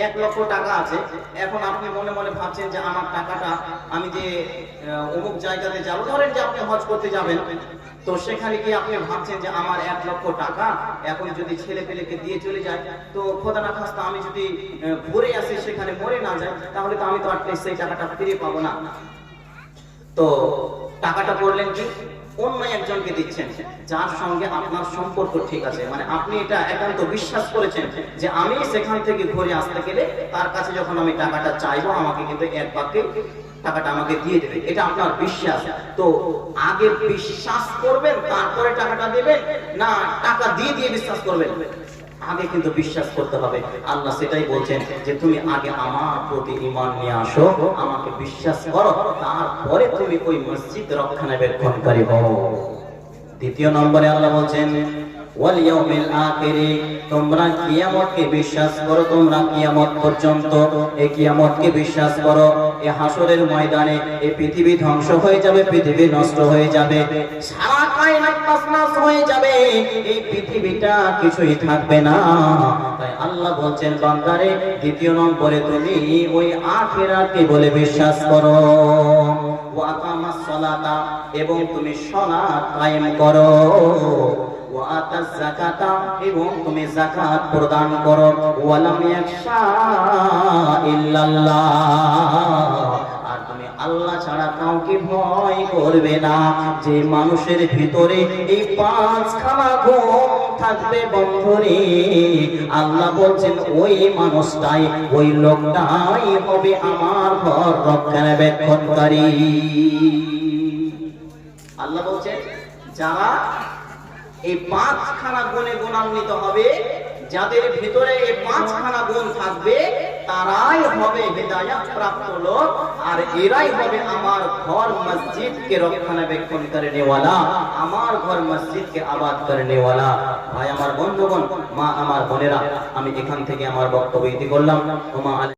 1 লক্ষ টাকা আছে। এখন আপনি মনে মনে ভাবছেন যে আমার টাকাটা আমি যে অমুক জায়গাতে যাব, ধরেন যে আপনি হজ করতে যাবেন, তো সেখানে গিয়ে আপনি ভাবছেন যে আমার 1 লক্ষ টাকা এখন যদি ছেলে পেলেকে দিয়ে চলে যায়, তো খোদা না খাস্তা আমি যদি ঘুরে আসি, সেখানে মরে না যায়, তাহলে তো আমি তো আর সেই টাকাটা ফিরে পাবো না। তো টাকাটা করলেন কি? অন্য একজনকে দিচ্ছেন, যার সঙ্গে আপনার সম্পর্ক ঠিক আছে, মানে আপনি এটা একান্ত বিশ্বাস করেছেন যে আমি সেখান থেকে ঘুরে আসতে গেলে তার কাছে যখন আমি টাকাটা চাইবো, আমাকে কিন্তু এক বাক্যে টাকাটা আমাকে দিয়ে দেবে, এটা আপনার বিশ্বাস। তো আগে বিশ্বাস করবেন, তারপরে টাকাটা দেবেন, না টাকা দিয়ে দিয়ে বিশ্বাস করবেন? আগে কিন্তু বিশ্বাস করতে হবে। আল্লাহ সেটাই বলছেন যে তুমি আগে আমার প্রতি ঈমান নিয়ে আসো, আমাকে বিশ্বাস করো, তারপরে তুমি ওই মসজিদ রক্ষণাবেক্ষণকারী হও। দ্বিতীয় নম্বরে আল্লাহ বলছেন ওয়াল ইয়াউমিল আখিরি, তোমরা কিয়ামতকে বিশ্বাস করো, তোমরা কিয়ামত পর্যন্ত এই কিয়ামতকে বিশ্বাস করো। এই হাসরের ময়দানে এই পৃথিবী ধ্বংস হয়ে যাবে, পৃথিবী নষ্ট হয়ে যাবে, সারা কায়নাত তছনছ হয়ে যাবে, এই পৃথিবীটা কিছুই থাকবে না। তাই আল্লাহ বলছেন বান্দারে, দ্বিতীয় নম্বরে তুমি ওই আখিরাতকে বলে বিশ্বাস করো। ওয়া আকামাস সালাতা, এবং তুমি সালাত কায়েম করো। ওয়া আতাজ যাকাতা, এবং তুমি যাকাত প্রদান করো। ওয়া লাম ইয়াখশা ইল্লাল্লাহ, আর তুমি আল্লাহ ছাড়া কাউকে ভয় করবে না। যে মানুষের ভিতরে এই 5খানা গুণ থাকবে বন্ধুরে, আল্লাহ বলছেন ওই মানুষটাই, ওই লোকটাই হবে আমার ঘর রক্ষণাবেক্ষণকারী। আল্লাহ বলছেন যারা এই 5খানা গুণে গুণান্বিত হবে, যাদের ভিতরে এই 5খানা গুণ থাকবে, তারাই হবে হিদায়াত প্রাপ্ত লোক, আর এরাই হবে আমার ঘর মসজিদকে রক্ষণাবেক্ষণ করেনেওয়ালা, আমার ঘর মসজিদকে আবাদ করেনেওয়ালা। ভাই আমার বন্ধুগণ, মা আমার বোনেরা, আমি এখান থেকে আমার বক্তব্য ইতি করলাম।